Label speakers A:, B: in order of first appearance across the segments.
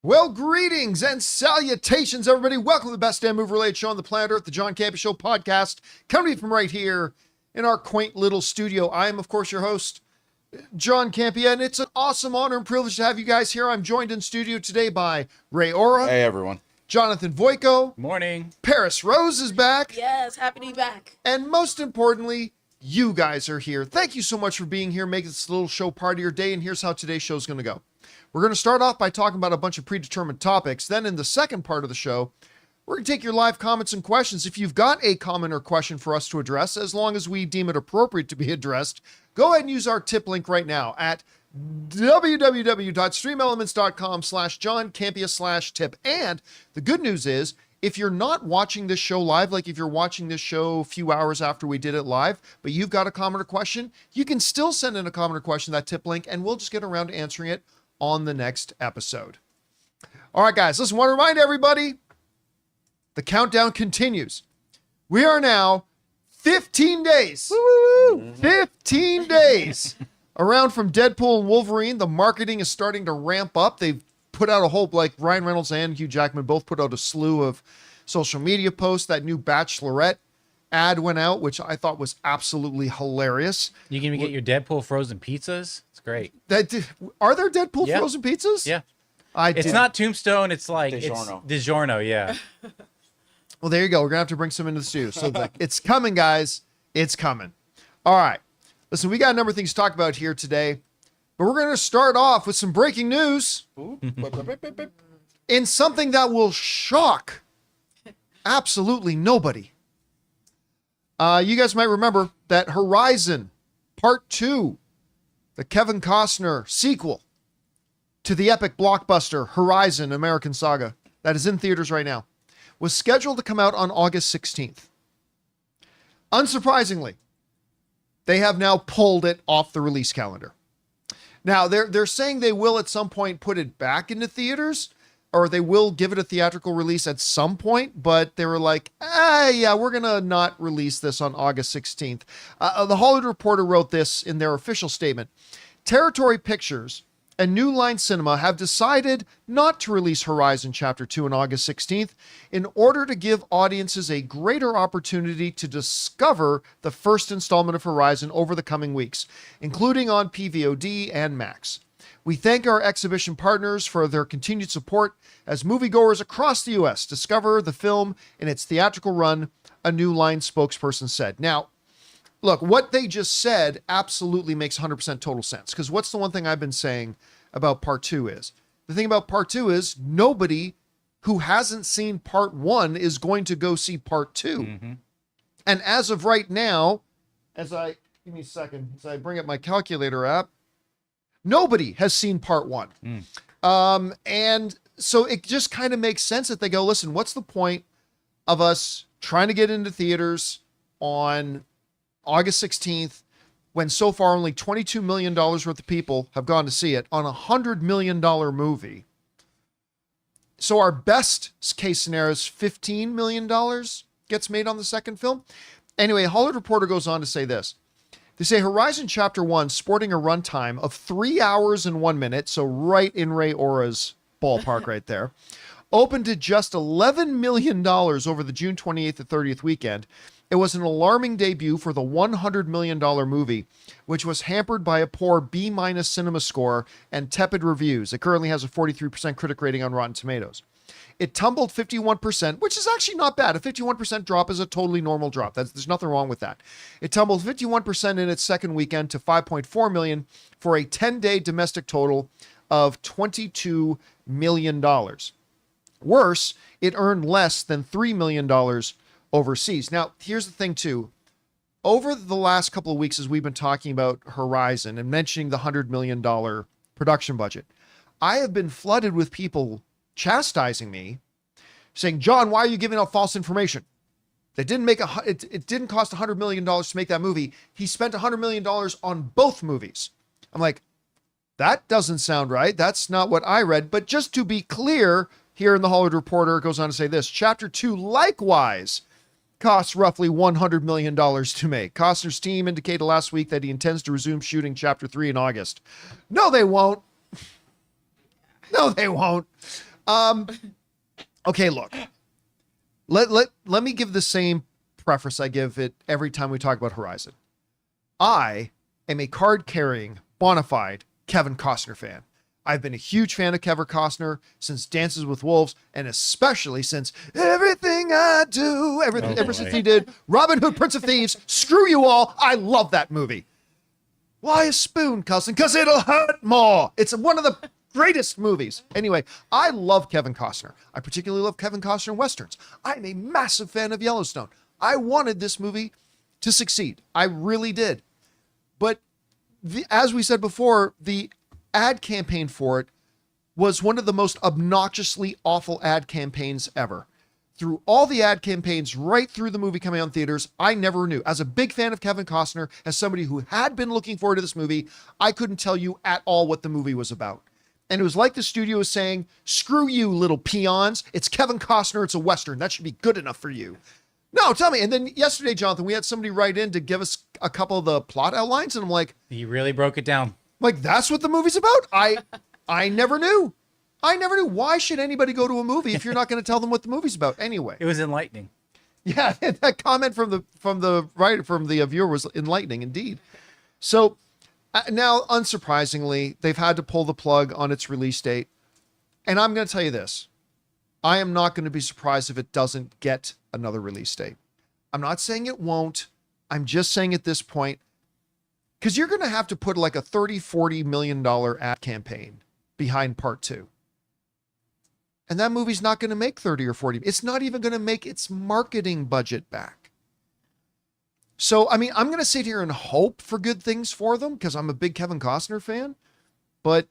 A: Well, greetings and salutations, everybody. Welcome to the best damn movie-related show on the planet Earth, the John Campea Show podcast, coming from right here in our quaint little studio. I am, of course, your host, John Campea, and it's an awesome honor and privilege to have you guys here. I'm joined in studio today by Ray Ora.
B: Hey, everyone.
A: Jonathan Voico.
C: Morning.
A: Paris Rose is back.
D: Yes, happy to be back.
A: And most importantly, you guys are here. Thank you so much for being here, making this little show part of your day, and here's how today's show is going to go. We're going to start off by talking about a bunch of predetermined topics. Then in the second part of the show, we're going to take your live comments and questions. If you've got a comment or question for us to address, as long as we deem it appropriate to be addressed, go ahead and use our tip link right now at www.streamelements.com/JohnCampea/tip. And the good news is, if you're not watching this show live, like if you're watching this show a few hours after we did it live, but you've got a comment or question, you can still send in a comment or question, that tip link, and we'll just get around to answering it on the next episode. All right, guys, listen, I want to remind everybody, the countdown continues. We are now 15 days. Woo-woo-woo. 15 days around from Deadpool and Wolverine. The marketing is starting to ramp up. They've put out a whole, like Ryan Reynolds and Hugh Jackman both put out a slew of social media posts. That new Bachelorette ad went out, which I thought was absolutely hilarious.
C: You can even get your Deadpool frozen pizzas. It's great.
A: Are there Deadpool
C: Yeah.
A: frozen pizzas?
C: Yeah.
A: It's
C: not Tombstone. It's like
B: DiGiorno.
C: It's DiGiorno, yeah.
A: Well, there you go. We're going to have to bring some into the studio. So it's coming, guys. It's coming. All right. Listen, we got a number of things to talk about here today, but we're going to start off with some breaking news in something that will shock absolutely nobody. You guys might remember that Horizon Part 2, the Kevin Costner sequel to the epic blockbuster Horizon American Saga that is in theaters right now, was scheduled to come out on August 16th. Unsurprisingly, they have now pulled it off the release calendar. Now, they're saying they will at some point put it back into theaters, or they will give it a theatrical release at some point, but they were like, yeah, we're going to not release this on August 16th. The Hollywood Reporter wrote this in their official statement. Territory Pictures and New Line Cinema have decided not to release Horizon Chapter 2 on August 16th in order to give audiences a greater opportunity to discover the first installment of Horizon over the coming weeks, including on PVOD and Max. We thank our exhibition partners for their continued support as moviegoers across the U.S. discover the film in its theatrical run, a New Line spokesperson said. Now, look, what they just said absolutely makes 100% total sense, because what's the one thing I've been saying about Part 2 is? The thing about Part 2 is nobody who hasn't seen Part 1 is going to go see Part 2. Mm-hmm. And as of right now, give me a second, as I bring up my calculator app, nobody has seen Part 1. And so it just kind of makes sense that they go, listen, what's the point of us trying to get into theaters on August 16th when so far only $22 million worth of people have gone to see it on a $100 million movie? So our best case scenario is $15 million gets made on the second film. Anyway, Hollywood Reporter goes on to say this. They say Horizon Chapter 1, sporting a runtime of 3 hours and 1 minute, so right in Ray Ora's ballpark right there, opened to just $11 million over the June 28th to 30th weekend. It was an alarming debut for the $100 million movie, which was hampered by a poor B- cinema score and tepid reviews. It currently has a 43% critic rating on Rotten Tomatoes. It tumbled 51%, which is actually not bad. A 51% drop is a totally normal drop. There's nothing wrong with that. It tumbled 51% in its second weekend to $5.4 million for a 10-day domestic total of $22 million. Worse, it earned less than $3 million overseas. Now, here's the thing, too. Over the last couple of weeks, as we've been talking about Horizon and mentioning the $100 million production budget, I have been flooded with people chastising me, saying, John, why are you giving out false information? It didn't cost $100 million to make that movie. He spent $100 million on both movies. I'm like, that doesn't sound right. That's not what I read. But just to be clear, here in the Hollywood Reporter, it goes on to say this. Chapter 2 likewise costs roughly $100 million to make. Costner's team indicated last week that he intends to resume shooting Chapter 3 in August. No, they won't. No, they won't. Okay, look. Let me give the same preface I give it every time we talk about Horizon. I am a card-carrying, bona fide Kevin Costner fan. I've been a huge fan of Kevin Costner since Dances with Wolves, and especially since Everything I Do, ever since he did Robin Hood, Prince of Thieves, Screw You All. I love that movie. Why a spoon, cousin? Because it'll hurt more. It's one of the greatest movies. Anyway, I love Kevin Costner. I particularly love Kevin Costner in Westerns. I'm a massive fan of Yellowstone. I wanted this movie to succeed. I really did. But as we said before, the ad campaign for it was one of the most obnoxiously awful ad campaigns ever. Through all the ad campaigns, right through the movie coming out in theaters, I never knew. As a big fan of Kevin Costner, as somebody who had been looking forward to this movie, I couldn't tell you at all what the movie was about. And it was like the studio was saying, screw you, little peons. It's Kevin Costner. It's a Western. That should be good enough for you. No, tell me. And then yesterday, Jonathan, we had somebody write in to give us a couple of the plot outlines. And I'm like,
C: You really broke it down.
A: like, that's what the movie's about? I never knew. I never knew. Why should anybody go to a movie if you're not going to tell them what the movie's about anyway?
C: It was enlightening.
A: Yeah, that comment from the viewer was enlightening indeed. So now, unsurprisingly, they've had to pull the plug on its release date. And I'm going to tell you this. I am not going to be surprised if it doesn't get another release date. I'm not saying it won't. I'm just saying at this point, because you're going to have to put like a $30-40 million ad campaign behind part 2. And that movie's not going to make 30 or 40. It's not even going to make its marketing budget back. So, I mean, I'm going to sit here and hope for good things for them because I'm a big Kevin Costner fan. But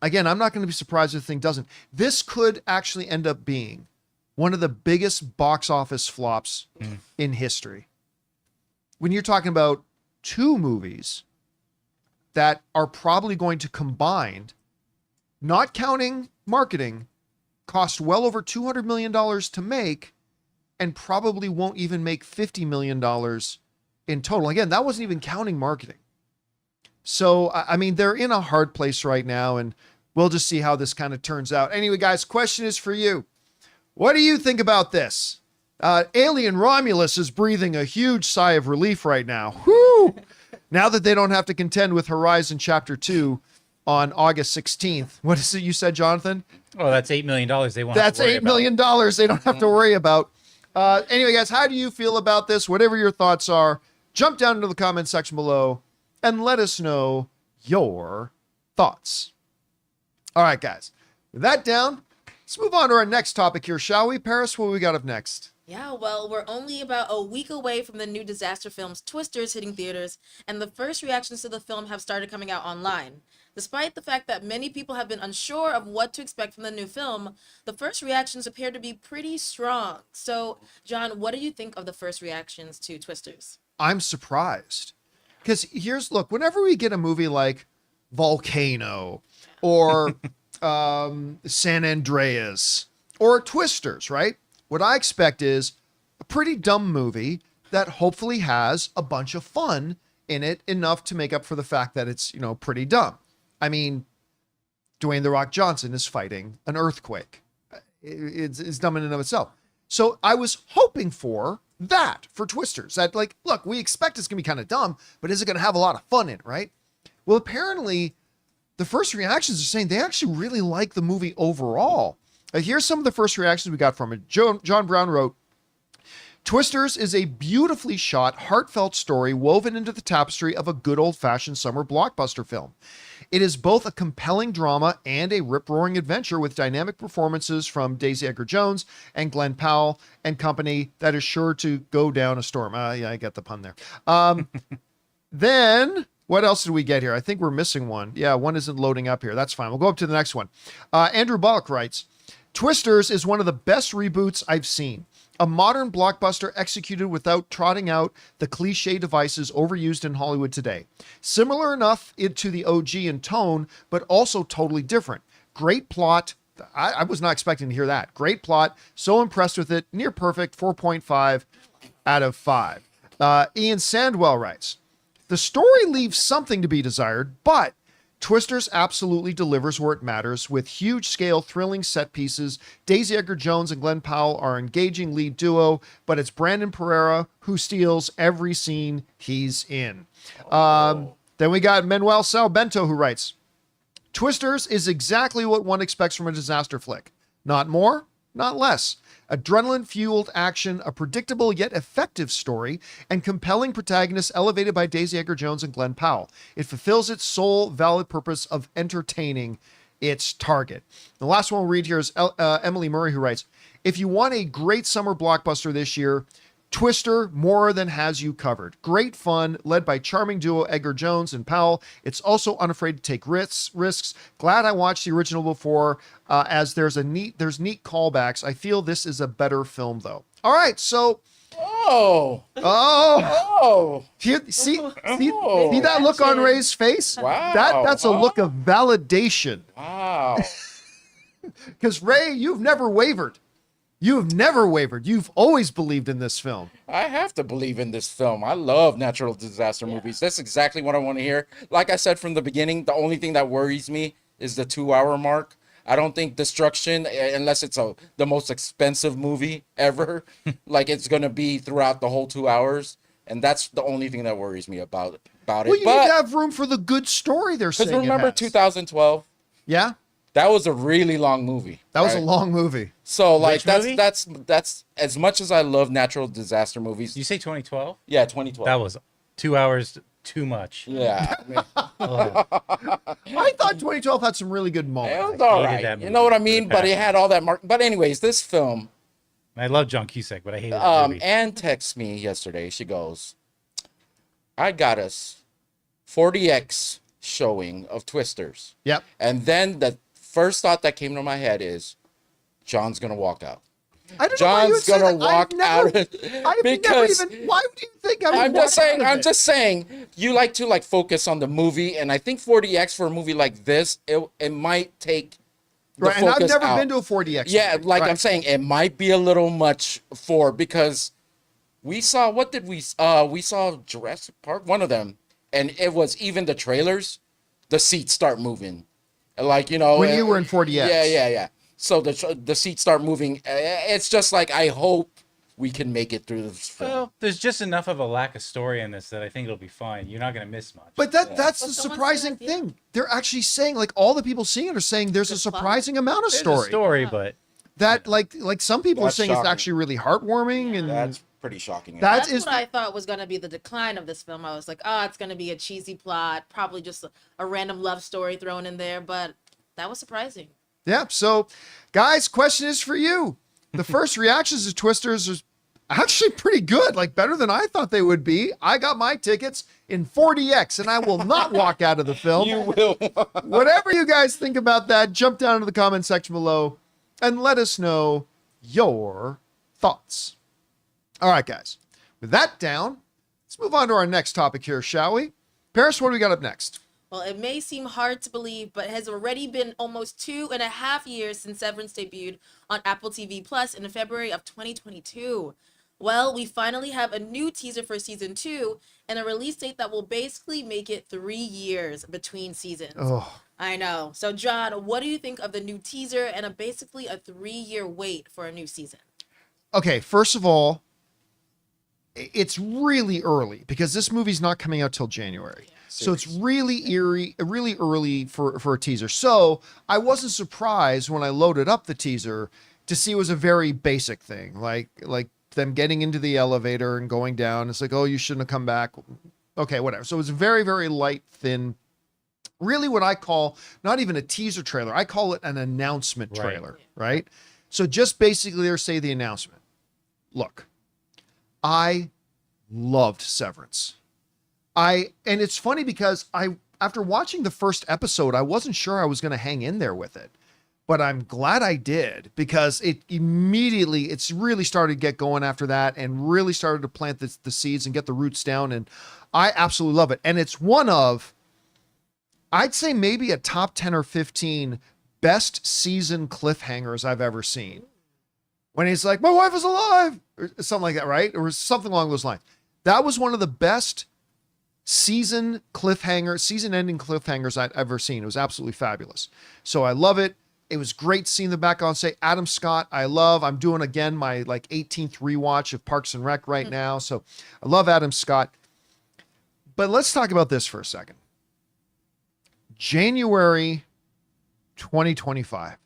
A: again, I'm not going to be surprised if the thing doesn't. This could actually end up being one of the biggest box office flops in history. When you're talking about 2 movies that are probably going to combine, not counting marketing, cost well over $200 million to make and probably won't even make $50 million in total. Again, that wasn't even counting marketing. So, I mean, they're in a hard place right now, and we'll just see how this kind of turns out. Anyway, guys, question is for you. What do you think about this? Alien Romulus is breathing a huge sigh of relief right now. Whoo! Now that they don't have to contend with Horizon Chapter 2 on August 16th. What is it you said, Jonathan?
C: Oh, that's $8 million they won't
A: That's
C: have to worry
A: $8 million they don't have to worry about. Anyway, guys, how do you feel about this? Whatever your thoughts are, jump down into the comment section below and let us know your thoughts. All right, guys. With that down, let's move on to our next topic here, shall we? Paris, what we got up next?
B: Yeah, well, we're only about a week away from the new disaster films Twisters hitting theaters, and the first reactions to the film have started coming out online. Despite the fact that many people have been unsure of what to expect from the new film, the first reactions appear to be pretty strong. So, John, what do you think of the first reactions to Twisters?
A: I'm surprised. Because look, whenever we get a movie like Volcano or San Andreas or Twisters, right? What I expect is a pretty dumb movie that hopefully has a bunch of fun in it, enough to make up for the fact that it's, pretty dumb. I mean, Dwayne "The Rock" Johnson is fighting an earthquake. It's dumb in and of itself. So I was hoping for that for Twisters. That, like, look, we expect it's going to be kind of dumb, but is it going to have a lot of fun in it, right? Well, apparently, the first reactions are saying they actually really like the movie overall. Here's some of the first reactions we got from it. John Brown wrote, Twisters is a beautifully shot, heartfelt story woven into the tapestry of a good old-fashioned summer blockbuster film. It is both a compelling drama and a rip-roaring adventure with dynamic performances from Daisy Edgar-Jones and Glenn Powell and company that is sure to go down a storm. Yeah, I got the pun there. Then, what else did we get here? I think we're missing one. Yeah, one isn't loading up here. That's fine. We'll go up to the next one. Andrew Bullock writes, Twisters is one of the best reboots I've seen. A modern blockbuster executed without trotting out the cliche devices overused in Hollywood today. Similar enough to the OG in tone, but also totally different. Great plot. I was not expecting to hear that. Great plot. So impressed with it. Near perfect. 4.5 out of 5. Ian Sandwell writes, the story leaves something to be desired, but Twisters absolutely delivers where it matters with huge scale, thrilling set pieces. Daisy Edgar-Jones and Glenn Powell are engaging lead duo, but it's Brandon Pereira who steals every scene he's in. Then we got Manuel Sal Bento who writes, Twisters is exactly what one expects from a disaster flick. Not more, not less. Adrenaline-fueled action, a predictable yet effective story, and compelling protagonists elevated by Daisy Edgar-Jones and Glenn Powell. It fulfills its sole valid purpose of entertaining its target. The last one we'll read here is Emily Murray, who writes, if you want a great summer blockbuster this year, Twister more than has you covered. Great fun, led by charming duo Edgar-Jones and Powell. It's also unafraid to take risks. Glad I watched the original before, as there's neat callbacks. I feel this is a better film, though. All right, so.
D: Oh.
A: See that look on Ray's face?
D: Wow.
A: That's a look of validation.
D: Wow.
A: Because Ray, you've never wavered. You've never wavered. You've always believed in this film.
D: I have to believe in this film. I love natural disaster movies. That's exactly what I want to hear. Like I said from the beginning, the only thing that worries me is the 2-hour mark. I don't think Destruction, unless it's the most expensive movie ever, like it's going to be throughout the whole 2 hours. And that's the only thing that worries me about it.
A: Well, you need to have room for the good story they're saying.
D: Because remember 2012?
A: Yeah.
D: That was a really long movie.
A: That was a long movie.
D: So like
C: Which
D: that's as much as I love natural disaster movies.
C: You say 2012?
D: Yeah, 2012.
C: That was 2 hours too much.
D: Yeah. I mean,
A: I thought 2012 had some really good moments.
D: it was all
C: hated that
D: right. You
C: movie.
D: know what I mean? But it had all that mark. But anyways, this film,
C: I love John Cusack, but I hate that movie.
D: Anne texted me yesterday. She goes, I got us 40X showing of Twisters.
A: Yep.
D: And then the first thought that came to my head is, John's going to walk out.
A: I don't know why you would
D: John's
A: say
D: gonna
A: that.
D: walk out because
A: why would you think I would
D: I'm just
A: walk out
D: saying.
A: of
D: I'm
A: it?
D: just saying. You like to focus on the movie, and I think 40X for a movie like this, it might take the
A: Right, and I've
D: focus
A: never
D: out.
A: been to a 40X.
D: Yeah,
A: movie.
D: like
A: Right.
D: I'm saying, it might be a little much because we saw we saw Jurassic Park, one of them, and it was even the trailers, the seats start moving, when
A: you were in 40X.
D: Yeah. So the seats start moving. It's just like I hope we can make it through this film.
C: Well, there's just enough of a lack of story in this that I think it'll be fine. You're not going to miss much.
A: But that's the
B: But someone
A: surprising
B: said that, yeah.
A: thing. They're actually saying, all the people seeing it are saying there's a
B: Good plot.
A: surprising amount of
C: There's
A: story.
C: a story, but
A: That like some people
D: That's
A: are saying it's
D: shocking.
A: actually really heartwarming, and
D: That's pretty shocking.
A: That
B: That's
A: is
B: what I thought was going to be the decline of this film. I was like, it's going to be a cheesy plot, probably just a random love story thrown in there. But that was surprising.
A: yeah. So, guys, question is for you. The first reactions to Twisters is actually pretty good, better than I thought they would be. I got my tickets in 40X, and I will not walk out of the film.
D: You will.
A: Whatever you guys think about that, jump down into the comment section below and let us know your thoughts. All right, guys. With that down, let's move on to our next topic here, shall we? Paris, what do we got up next?
B: Well, it may seem hard to believe, but it has already been almost 2.5 years since Severance debuted on Apple TV Plus in February of 2022. Well, we finally have a new teaser for season 2 and a release date that will basically make it 3 years between seasons.
A: Oh,
B: I know. So, John, what do you think of the new teaser and basically a 3-year wait for a new season?
A: okay. First of all, it's really early because this movie's not coming out till January. So it's really really early for a teaser. So I wasn't surprised when I loaded up the teaser to see it was a very basic thing, like them getting into the elevator and going down. It's like, oh, you shouldn't have come back. Okay, whatever. So it was very, very light, thin. Really what I call not even a teaser trailer. I call it an announcement
C: Right.
A: trailer, right? So just basically there say the announcement. Look, I loved Severance. And it's funny because after watching the first episode, I wasn't sure I was going to hang in there with it, but I'm glad I did because it's really started to get going after that and really started to plant the seeds and get the roots down. And I absolutely love it. And it's one of, I'd say maybe a top 10 or 15 best season cliffhangers I've ever seen. When he's like, my wife is alive, or something like that, right? Or something along those lines. That was one of the best season ending cliffhangers I'd ever seen. It was absolutely fabulous. So I love it. It was great seeing the back on say Adam Scott. I'm doing again my like 18th rewatch of Parks and Rec right now. So I love Adam Scott. But let's talk about this for a second. January 2025.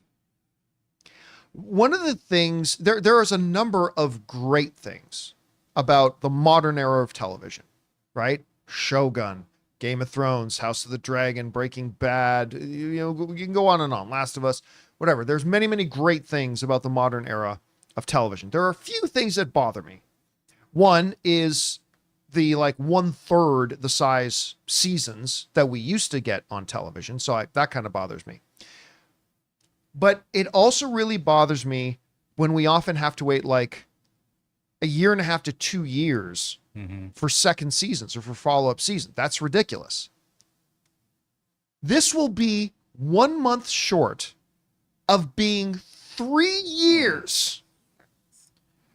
A: One of the things, there is a number of great things about the modern era of television, right? Shogun, Game of Thrones, House of the Dragon, Breaking Bad, you can go on and on, Last of Us, whatever. There's many, many great things about the modern era of television. There are a few things that bother me. One is the like 1/3 the size seasons that we used to get on television. So that kind of bothers me. But it also really bothers me when we often have to wait like a year and a half to 2 years for second seasons or for follow-up seasons. That's ridiculous. This will be 1 month short of being 3 years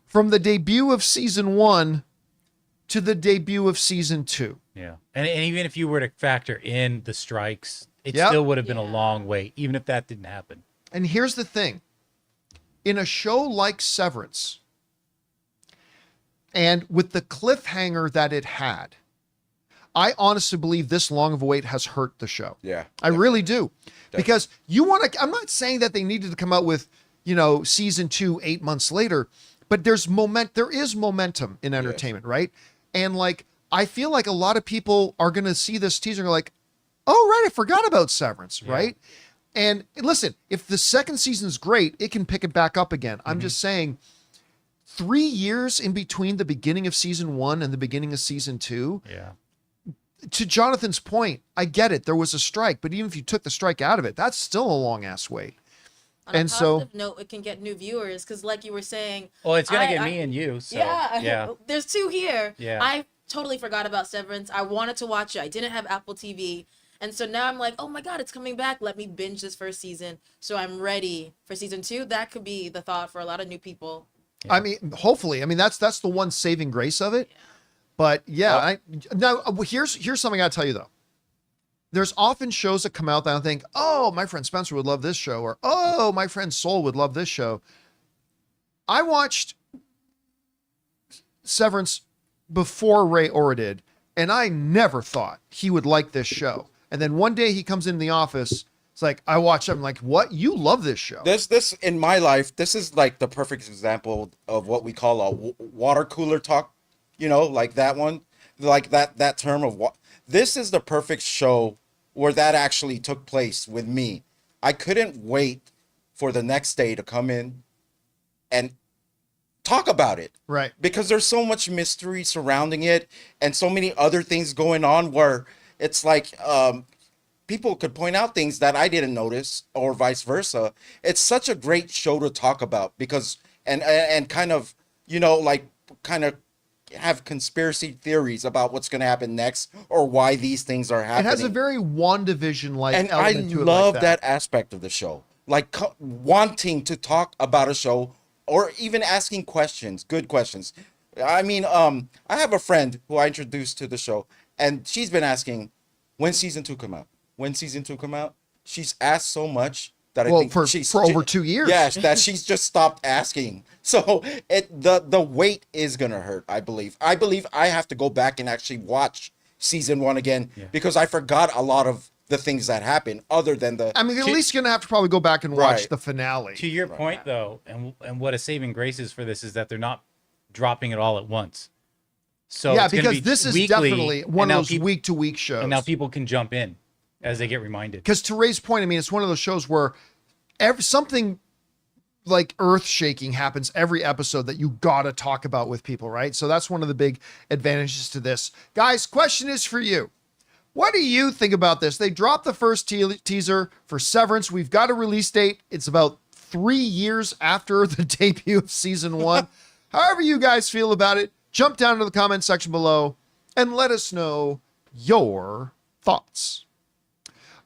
A: from the debut of season 1 to the debut of season 2.
C: Yeah. And even if you were to factor in the strikes, it still would have been a long wait, even if that didn't happen.
A: And here's the thing. In a show like Severance, and with the cliffhanger that it had, I honestly believe this long of a wait has hurt the show.
D: Yeah.
A: I really do. Because I'm not saying that they needed to come out with, season 2 8 months later, but there is momentum in entertainment, right? And like, I feel like a lot of people are going to see this teaser and go like, oh, right, I forgot about Severance, right? And listen, if the second season is great, it can pick it back up again. I'm just saying 3 years in between the beginning of season 1 and the beginning of season 2.
C: Yeah.
A: To Jonathan's point, I get it. There was a strike, but even if you took the strike out of it, that's still a long ass wait.
B: On a positive note, it can get new viewers because, like you were saying,
C: well, it's gonna get me and you. So, yeah.
B: There's 2 here.
C: Yeah.
B: I totally forgot about Severance. I wanted to watch it. I didn't have Apple TV. And so now I'm like, oh my God, it's coming back. Let me binge this first season. So I'm ready for season 2. That could be the thought for a lot of new people.
A: Yeah. I mean, hopefully. I mean, that's the one saving grace of it. Yeah. But here's something I'll tell you though. There's often shows that come out that I think, oh, my friend Spencer would love this show, or oh, my friend Soul would love this show. I watched Severance before Ray Ora did, and I never thought he would like this show. And then one day he comes in the office. It's like, I watch him. I'm like, what? You love this show.
D: This in my life, this is like the perfect example of what we call a water cooler talk, like that one, like that term of what. This is the perfect show where that actually took place with me. I couldn't wait for the next day to come in and talk about it.
A: Right.
D: Because there's so much mystery surrounding it and so many other things going on where it's like people could point out things that I didn't notice or vice versa. It's such a great show to talk about because and kind of, kind of have conspiracy theories about what's going to happen next or why these things are happening.
A: It has a very WandaVision-like
D: and
A: element to it.
D: I love
A: like
D: that aspect of the show. Like wanting to talk about a show or even asking questions, good questions. I mean, I have a friend who I introduced to the show, and she's been asking, when season 2 come out? When season 2 come out? She's asked so much that I think
A: for over 2 years.
D: Yes, that she's just stopped asking. So the wait is gonna hurt. I believe I have to go back and actually watch season 1 again because I forgot a lot of the things that happened other than the.
A: I mean, at least you're gonna have to probably go back and watch the finale.
C: To your point, though, and what a saving grace is for this is that they're not dropping it all at once. So
A: yeah,
C: it's
A: because this is definitely one of those week-to-week shows,
C: and now people can jump in as they get reminded.
A: Because to Ray's point, I mean, it's one of those shows where something like earth-shaking happens every episode that you gotta talk about with people, right? So that's one of the big advantages to this. Guys, question is for you. What do you think about this? They dropped the first teaser for Severance. We've got a release date. It's about 3 years after the debut of season 1. However you guys feel about it, jump down to the comment section below and let us know your thoughts.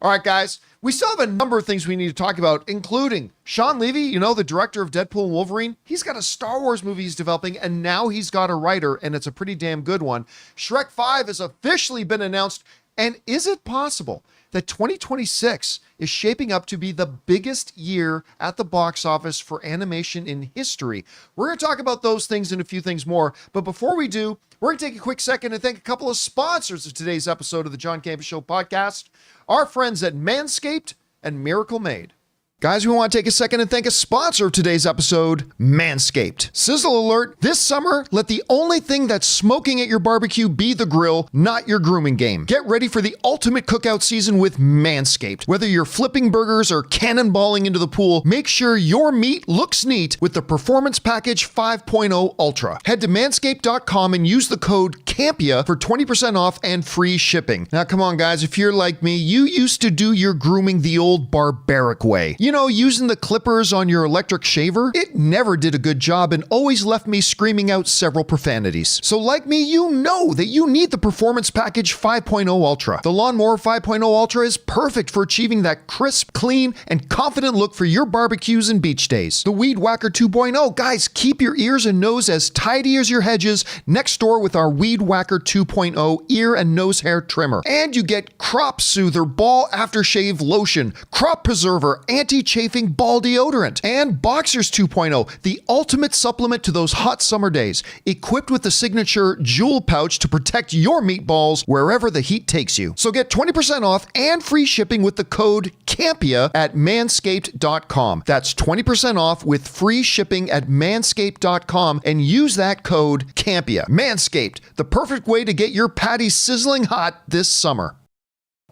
A: All right, guys, we still have a number of things we need to talk about, including Shawn Levy, you know, the director of Deadpool and Wolverine. He's got a Star Wars movie he's developing, and now he's got a writer, and it's a pretty damn good one. Shrek 5 has officially been announced, and is it possible that 2026 is shaping up to be the biggest year at the box office for animation in history? We're going to talk about those things and a few things more, but before we do, we're going to take a quick second and thank a couple of sponsors of today's episode of the John Campea Show podcast, our friends at Manscaped and Miracle Made. Guys, we want to take a second and thank a sponsor of today's episode, Manscaped. Sizzle alert, this summer, let the only thing that's smoking at your barbecue be the grill, not your grooming game. Get ready for the ultimate cookout season with Manscaped. Whether you're flipping burgers or cannonballing into the pool, make sure your meat looks neat with the Performance Package 5.0 Ultra. Head to manscaped.com and use the code CAMPEA for 20% off and free shipping. Now, come on, guys, if you're like me, you used to do your grooming the old barbaric way. You know, using the clippers on your electric shaver, it never did a good job and always left me screaming out several profanities. So like me, you know that you need the Performance Package 5.0 Ultra. The Lawnmower 5.0 Ultra is perfect for achieving that crisp, clean, and confident look for your barbecues and beach days. The Weed Whacker 2.0, guys, keep your ears and nose as tidy as your hedges next door with our Weed Whacker 2.0 ear and nose hair trimmer. And you get Crop Soother Ball Aftershave Lotion, Crop Preserver, Anti-Chafing Ball Deodorant, and Boxers 2.0, the ultimate supplement to those hot summer days, equipped with the signature jewel pouch to protect your meatballs wherever the heat takes you. So get 20% off and free shipping with the code CAMPEA at manscaped.com. That's 20% off with free shipping at manscaped.com and use that code CAMPEA. Manscaped, the perfect way to get your patties sizzling hot this summer.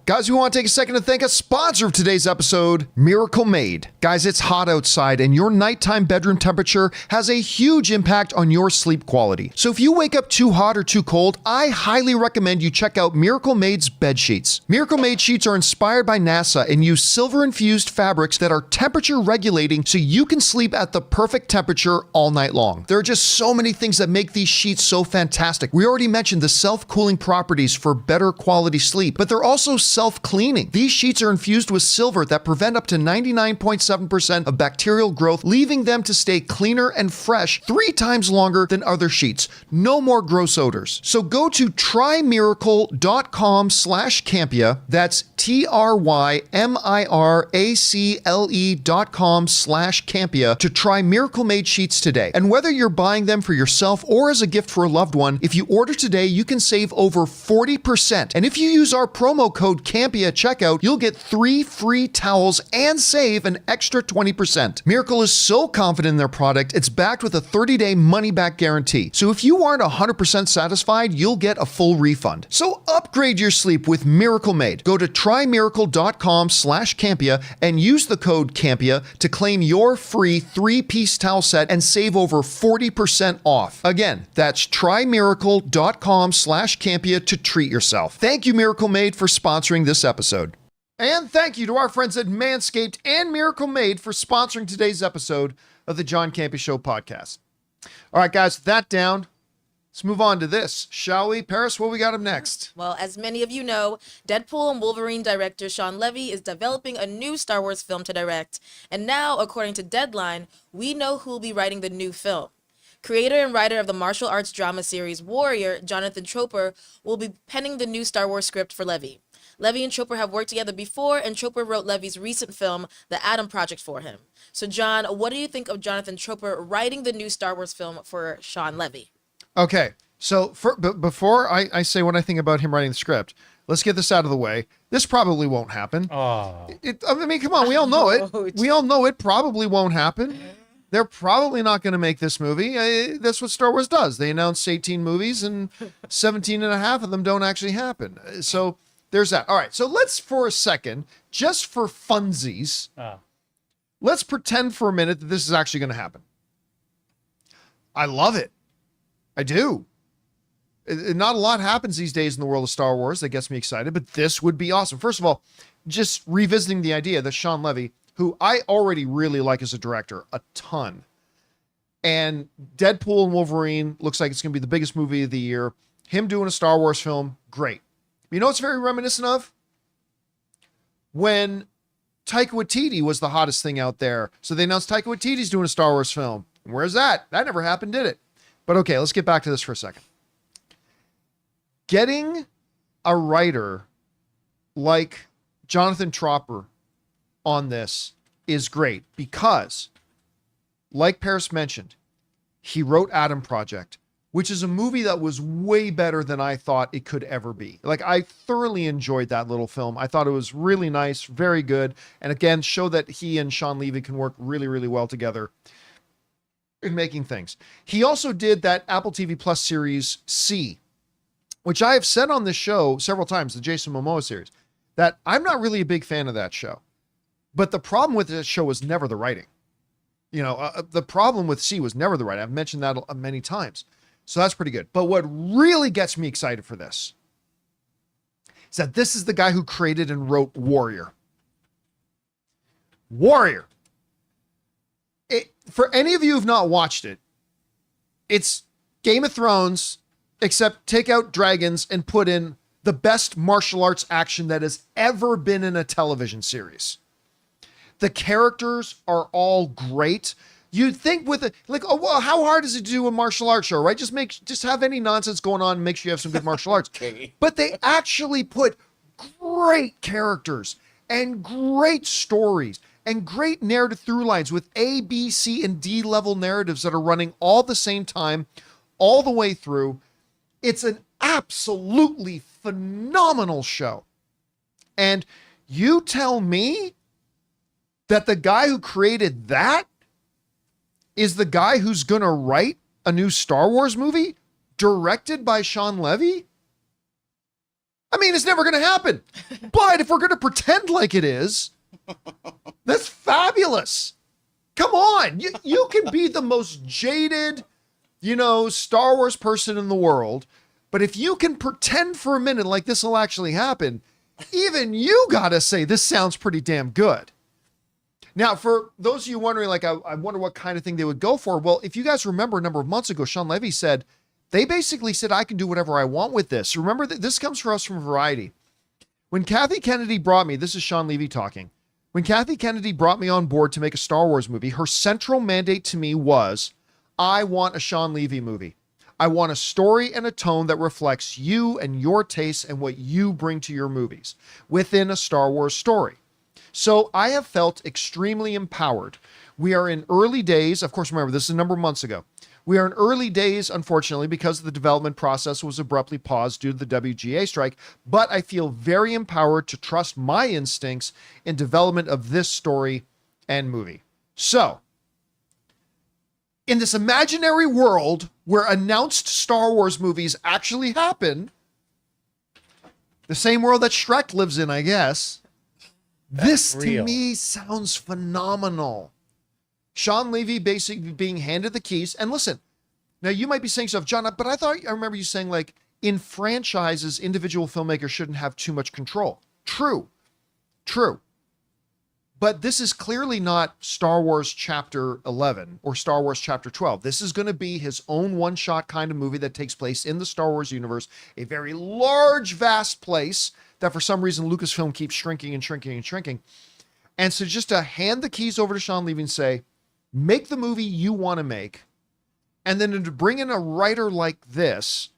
A: Guys, we want to take a second to thank a sponsor of today's episode, Miracle Made. Guys, it's hot outside and your nighttime bedroom temperature has a huge impact on your sleep quality. So if you wake up too hot or too cold, I highly recommend you check out Miracle Made's bed sheets. Miracle Made sheets are inspired by NASA and use silver-infused fabrics that are temperature regulating so you can sleep at the perfect temperature all night long. There are just so many things that make these sheets so fantastic. We already mentioned the self-cooling properties for better quality sleep, but they're also self-cleaning. These sheets are infused with silver that prevent up to 99.7% of bacterial growth, leaving them to stay cleaner and fresh 3 times longer than other sheets. No more gross odors. So go to trymiracle.com/campea. That's trymiracle.com/campea to try Miracle Made sheets today. And whether you're buying them for yourself or as a gift for a loved one, if you order today, you can save over 40%. And if you use our promo code Campea at checkout, you'll get 3 free towels and save an extra 20%. Miracle is so confident in their product, it's backed with a 30-day money-back guarantee. So if you aren't 100% satisfied, you'll get a full refund. So upgrade your sleep with Miracle Made. Go to trymiracle.com/campea and use the code Campea to claim your free 3-piece towel set and save over 40% off. Again, that's trymiracle.com/campea to treat yourself. Thank you, Miracle Made, for sponsoring this episode. And thank you to our friends at Manscaped and Miracle Made for sponsoring today's episode of the John Campea Show podcast. All right, guys, with that down, let's move on to this, shall we? Paris, what we got up next?
B: Well, as many of you know, Deadpool and Wolverine director Shawn Levy is developing a new Star Wars film to direct. And now, according to Deadline, we know who will be writing the new film. Creator and writer of the martial arts drama series Warrior, Jonathan Tropper, will be penning the new Star Wars script for Levy. Levy and Tropper have worked together before, and Tropper wrote Levy's recent film, The Atom Project, for him. So, John, what do you think of Jonathan Tropper writing the new Star Wars film for Shawn Levy?
A: Okay, so before I say what I think about him writing the script, let's get this out of the way. This probably won't happen.
C: Oh.
A: I mean, come on, we all know it. We all know it probably won't happen. They're probably not going to make this movie. That's what Star Wars does. They announce 18 movies and 17 and a half of them don't actually happen. So there's that. All right, so let's for a second, just for funsies, let's pretend for a minute that this is actually going to happen. I love it. I do. Not a lot happens these days in the world of Star Wars that gets me excited, but this would be awesome. First of all, just revisiting the idea that Shawn Levy, who I already really like as a director, a ton, and Deadpool and Wolverine looks like it's going to be the biggest movie of the year. Him doing a Star Wars film, great. You know what's very reminiscent of? when Taika Waititi was the hottest thing out there. So they announced Taika Waititi's doing a Star Wars film. Where's that? That never happened, did it? But okay, let's get back to this for a second. Getting a writer like Jonathan Tropper on this is great because, like Paris mentioned, he wrote Adam Project, which is a movie that was way better than I thought it could ever be. Like, I thoroughly enjoyed that little film. I thought it was really nice, very good. And again, show that he and Shawn Levy can work really, really well together in making things. He also did that Apple TV Plus series C, which I have said on this show several times, the Jason Momoa series, that I'm not really a big fan of that show. But the problem with this show was never the writing. The problem with C was never the writing. I've mentioned that many times. So that's pretty good. But what really gets me excited for this is that this is the guy who created and wrote Warrior. Warrior. For any of you who've not watched it, it's Game of Thrones, except take out dragons and put in the best martial arts action that has ever been in a television series. The characters are all great. You'd think with it, like, oh, well, how hard is it to do a martial arts show, right? Just have any nonsense going on and make sure you have some good martial arts.
D: Okay.
A: But they actually put great characters and great stories and great narrative through lines with A, B, C, and D level narratives that are running all at the same time, all the way through. It's an absolutely phenomenal show. And you tell me that the guy who created that is the guy who's going to write a new Star Wars movie directed by Shawn Levy? I mean, it's never going to happen. But if we're going to pretend like it is, that's fabulous. Come on. You can be the most jaded, Star Wars person in the world. But if you can pretend for a minute like this will actually happen, even you got to say this sounds pretty damn good. Now, for those of you wondering, like, I wonder what kind of thing they would go for. Well, if you guys remember a number of months ago, Shawn Levy said, they basically said, I can do whatever I want with this. Remember that this comes for us from Variety. When Kathy Kennedy brought me, this is Shawn Levy talking. When Kathy Kennedy brought me on board to make a Star Wars movie, her central mandate to me was, I want a Shawn Levy movie. I want a story and a tone that reflects you and your tastes and what you bring to your movies within a Star Wars story. So I have felt extremely empowered. We are in early days. Of course, remember, this is a number of months ago. We are in early days, unfortunately, because the development process was abruptly paused due to the WGA strike. But I feel very empowered to trust my instincts in development of this story and movie. So, in this imaginary world where announced Star Wars movies actually happen, the same world that Shrek lives in, I guess, this to me sounds phenomenal. Shawn Levy basically being handed the keys. And listen, now you might be saying stuff, John, but I remember you saying, like, in franchises, individual filmmakers shouldn't have too much control. True. But this is clearly not Star Wars Chapter 11 or Star Wars Chapter 12. This is going to be his own one-shot kind of movie that takes place in the Star Wars universe, a very large, vast place that for some reason Lucasfilm keeps shrinking and shrinking and shrinking. And so just to hand the keys over to Shawn Levy and say, make the movie you want to make, and then to bring in a writer like this,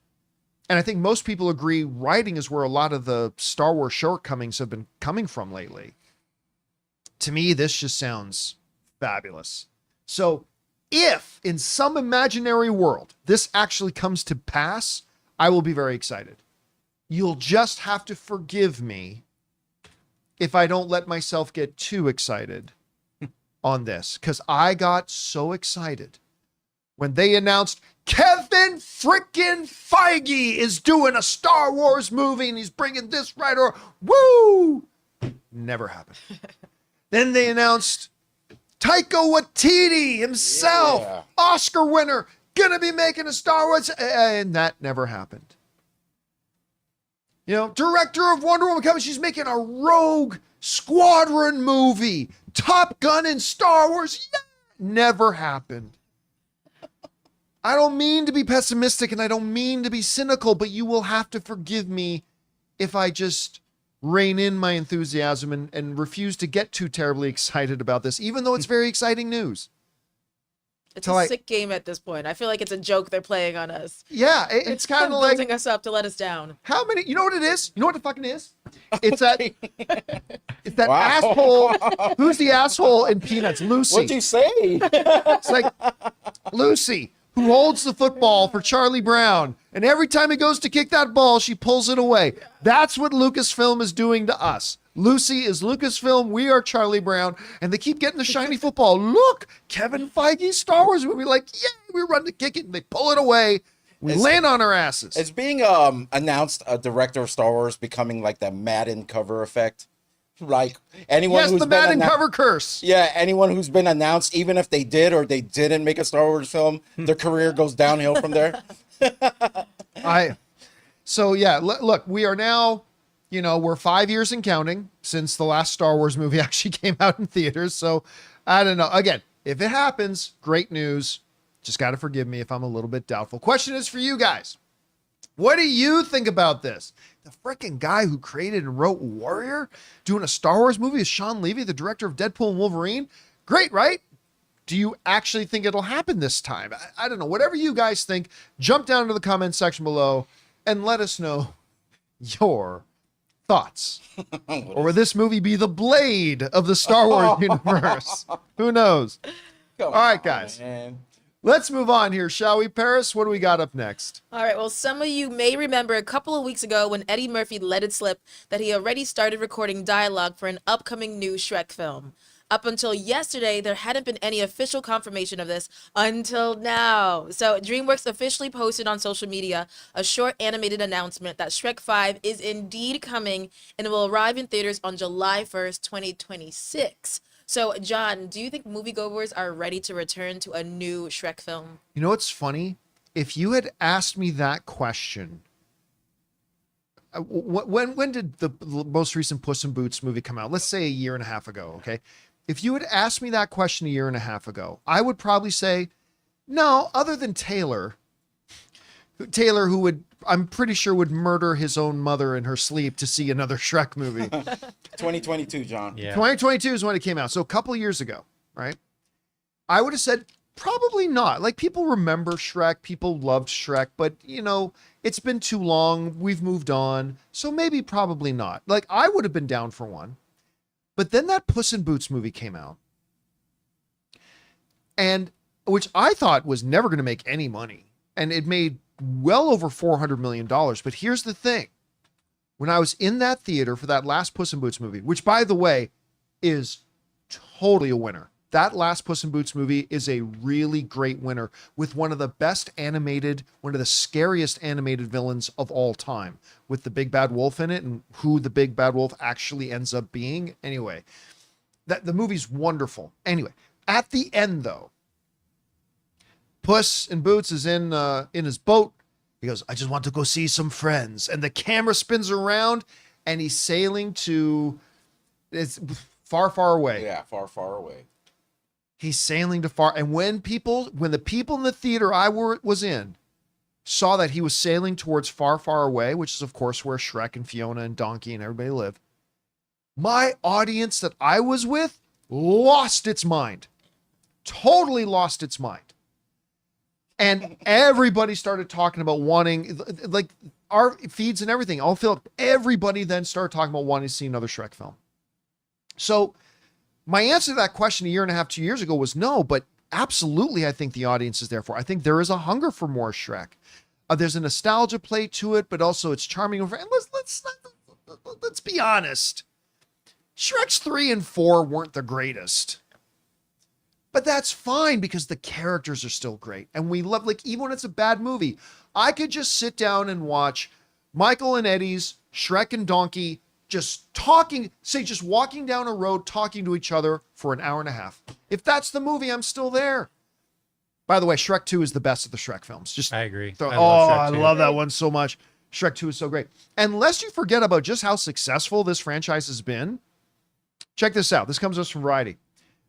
A: and I think most people agree writing is where a lot of the Star Wars shortcomings have been coming from lately. To me, this just sounds fabulous. So if in some imaginary world this actually comes to pass, I will be very excited. You'll just have to forgive me if I don't let myself get too excited on this, because I got so excited when they announced Kevin frickin' Feige is doing a Star Wars movie and he's bringing this writer. Woo! Never happened. Then they announced Taika Waititi himself, Oscar winner, gonna be making a Star Wars, and that never happened. Director of Wonder Woman coming, she's making a Rogue Squadron movie. Top Gun and Star Wars, never happened. I don't mean to be pessimistic and I don't mean to be cynical, but you will have to forgive me if I just rein in my enthusiasm and refuse to get too terribly excited about this, even though it's very exciting news.
B: It's a sick game at this point. I feel like it's a joke they're playing on us.
A: Yeah, it's kind of like
B: building us up to let us down.
A: how many? You know what it is? You know what the fucking is? It's that. It's that asshole. Who's the asshole in Peanuts? Lucy.
D: What'd you say?
A: It's like Lucy, who holds the football for Charlie Brown, and every time he goes to kick that ball, she pulls it away. That's what Lucasfilm is doing to us. Lucy is Lucasfilm, we are Charlie Brown, and they keep getting the shiny football. Look, Kevin Feige's Star Wars movie, like, yeah, we run to kick it, and they pull it away. We land on our asses.
D: It's being announced a director of Star Wars becoming like the Madden cover effect. Like anyone
A: Yes,
D: who's
A: the
D: been
A: Madden cover curse.
D: Yeah, anyone who's been announced, even if they did or they didn't make a Star Wars film, their career goes downhill from there.
A: So yeah, look, we are now, we're 5 years and counting since the last Star Wars movie actually came out in theaters. So I don't know. Again, if it happens, great news. Just got to forgive me if I'm a little bit doubtful. Question is for you guys. What do you think about this? The freaking guy who created and wrote Warrior doing a Star Wars movie is Shawn Levy, the director of Deadpool and Wolverine. Great, right? Do you actually think it'll happen this time? I don't know. Whatever you guys think, jump down to the comment section below and let us know your thoughts. Or will this movie be the Blade of the Star Wars universe? Who knows? All right, guys.
D: Man.
A: Let's move on here, shall we, Paris? What do we got up next?
B: All right, well, some of you may remember a couple of weeks ago when Eddie Murphy let it slip that he already started recording dialogue for an upcoming new Shrek film. Up until yesterday, there hadn't been any official confirmation of this until now. So DreamWorks officially posted on social media a short animated announcement that Shrek 5 is indeed coming and will arrive in theaters on July 1st, 2026. So, John, do you think moviegoers are ready to return to a new Shrek film?
A: You know what's funny? If you had asked me that question, when did the most recent Puss in Boots movie come out? Let's say a year and a half ago, okay? If you had asked me that question a year and a half ago, I would probably say, no, other than Taylor, who would, I'm pretty sure, would murder his own mother in her sleep to see another Shrek movie.
D: 2022, John.
C: Yeah.
A: 2022 is when it came out. So a couple of years ago, right? I would have said probably not. Like, people remember Shrek. People loved Shrek. But, it's been too long. We've moved on. So maybe probably not. Like, I would have been down for one. But then that Puss in Boots movie came out. And which I thought was never going to make any money. And it made well over $400 million. But here's the thing. When I was in that theater for that last Puss in Boots movie, which, by the way, is totally a winner. That last Puss in Boots movie is a really great winner with one of the best animated, one of the scariest animated villains of all time, with the big bad wolf in it and who the big bad wolf actually ends up being. Anyway, the movie's wonderful. Anyway, at the end, though, Puss in Boots is in his boat. He goes, I just want to go see some friends. And the camera spins around and he's sailing to, it's far, far away.
D: Yeah, far, far away.
A: He's sailing to far. And when the people in the theater I was in saw that he was sailing towards far, far away, which is of course where Shrek and Fiona and Donkey and everybody live, my audience that I was with lost its mind. Totally lost its mind. And everybody started talking about wanting, like, our feeds and everything all filled up. Everybody then started talking about wanting to see another Shrek film. So my answer to that question a year and a half, 2 years ago was no, but absolutely I think the audience is there for. I think there is a hunger for more Shrek. There's a nostalgia play to it, but also it's charming. And let's be honest. Shreks 3 and 4 weren't the greatest. But that's fine because the characters are still great. And we love, like, even when it's a bad movie, I could just sit down and watch Michael and Eddie's Shrek and Donkey just talking, say, just walking down a road, talking to each other for an hour and a half. If that's the movie, I'm still there. By the way, Shrek 2 is the best of the Shrek films.
C: I agree.
A: I love that one so much. Shrek 2 is so great. And lest you forget about just how successful this franchise has been, check this out. This comes to us from Variety.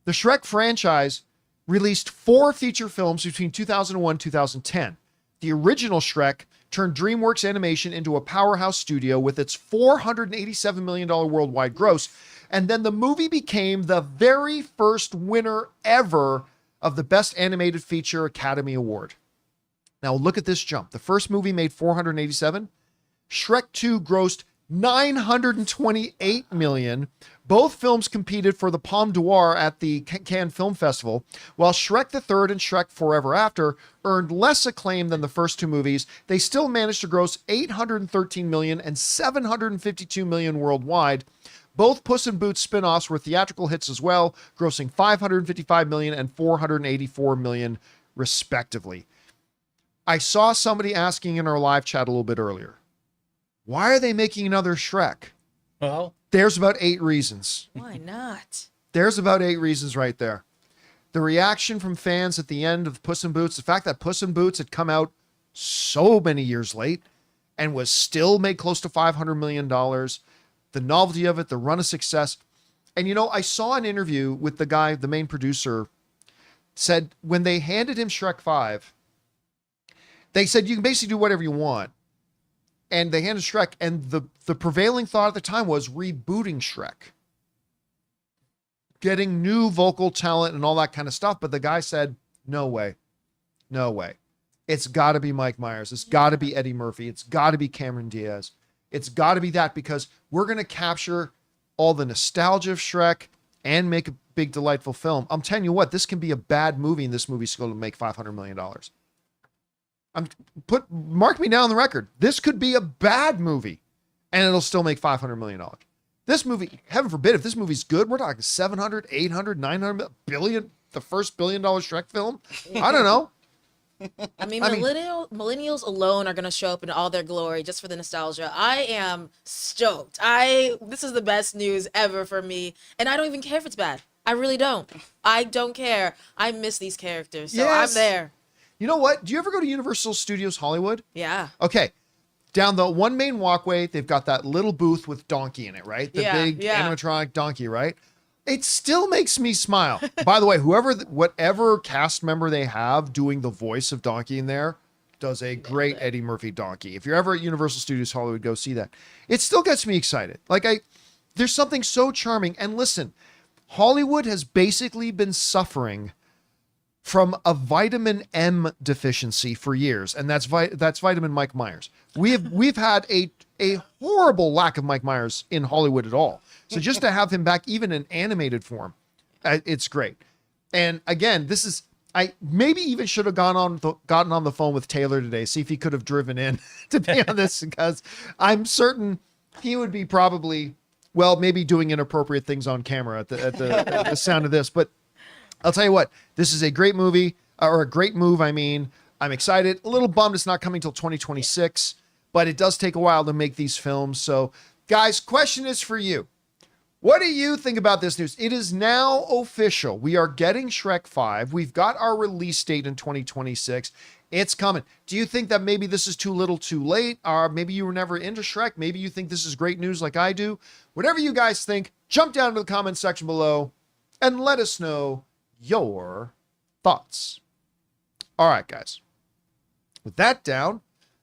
A: The Shrek franchise released 4 feature films between 2001 and 2010. The original Shrek turned DreamWorks Animation into a powerhouse studio with its $487 million worldwide gross. And then the movie became the very first winner ever of the Best Animated Feature Academy Award. Now look at this jump. The first movie made 487. Shrek 2 grossed 928 million. Both films competed for the Palme d'Or at the Cannes Film Festival, while Shrek the Third and Shrek Forever After earned less acclaim than the first two movies. They still managed to gross 813 million and 752 million worldwide. Both Puss in Boots spin-offs were theatrical hits as well, grossing 555 million and 484 million respectively. I saw somebody asking in our live chat a little bit earlier, why are they making another Shrek?
C: Well,
A: There's about 8 reasons.
B: Why not?
A: There's about 8 reasons right there. The reaction from fans at the end of Puss in Boots, the fact that Puss in Boots had come out so many years late and was still made close to $500 million, the novelty of it, the run of success. And, I saw an interview with the guy, the main producer, said when they handed him Shrek 5, they said, you can basically do whatever you want. And they handed Shrek, and the prevailing thought at the time was rebooting Shrek. Getting new vocal talent and all that kind of stuff. But the guy said, no way. No way. It's got to be Mike Myers. It's got to be Eddie Murphy. It's got to be Cameron Diaz. It's got to be that, because we're going to capture all the nostalgia of Shrek and make a big, delightful film. I'm telling you what, this can be a bad movie, and this movie's going to make $500 million. Mark me down on the record. This could be a bad movie, and it'll still make $500 million. This movie, heaven forbid, if this movie's good, we're talking 700, 800, 900 billion, the first $1 billion Shrek film. I don't know.
B: Millennials alone are going to show up in all their glory just for the nostalgia. I am stoked. This is the best news ever for me, and I don't even care if it's bad. I really don't. I don't care. I miss these characters, so
A: Yes.
B: I'm there.
A: You know what? Do you ever go to Universal Studios Hollywood?
B: Yeah.
A: Okay. Down the one main walkway, they've got that little booth with Donkey in it, right? The big animatronic Donkey, right? It still makes me smile. By the way, whatever cast member they have doing the voice of Donkey in there does a great Eddie Murphy Donkey. If you're ever at Universal Studios Hollywood, go see that. It still gets me excited. There's something so charming. And listen, Hollywood has basically been suffering from a vitamin M deficiency for years, and that's vitamin Mike Myers. We've had a horrible lack of Mike Myers in Hollywood at all. So just to have him back, even in animated form, it's great. And again, I maybe even should have gotten on the phone with Taylor today, see if he could have driven in to be on this, because I'm certain he would be probably, maybe doing inappropriate things on camera at the sound of this, but I'll tell you what, this is a great movie, or a great move. I'm excited. A little bummed it's not coming till 2026, but it does take a while to make these films. So, guys, question is for you. What do you think about this news? It is now official. We are getting Shrek 5. We've got our release date in 2026. It's coming. Do you think that maybe this is too little too late? Or maybe you were never into Shrek? Maybe you think this is great news like I do? Whatever you guys think, jump down to the comment section below and let us know your thoughts. All right, guys. With that down,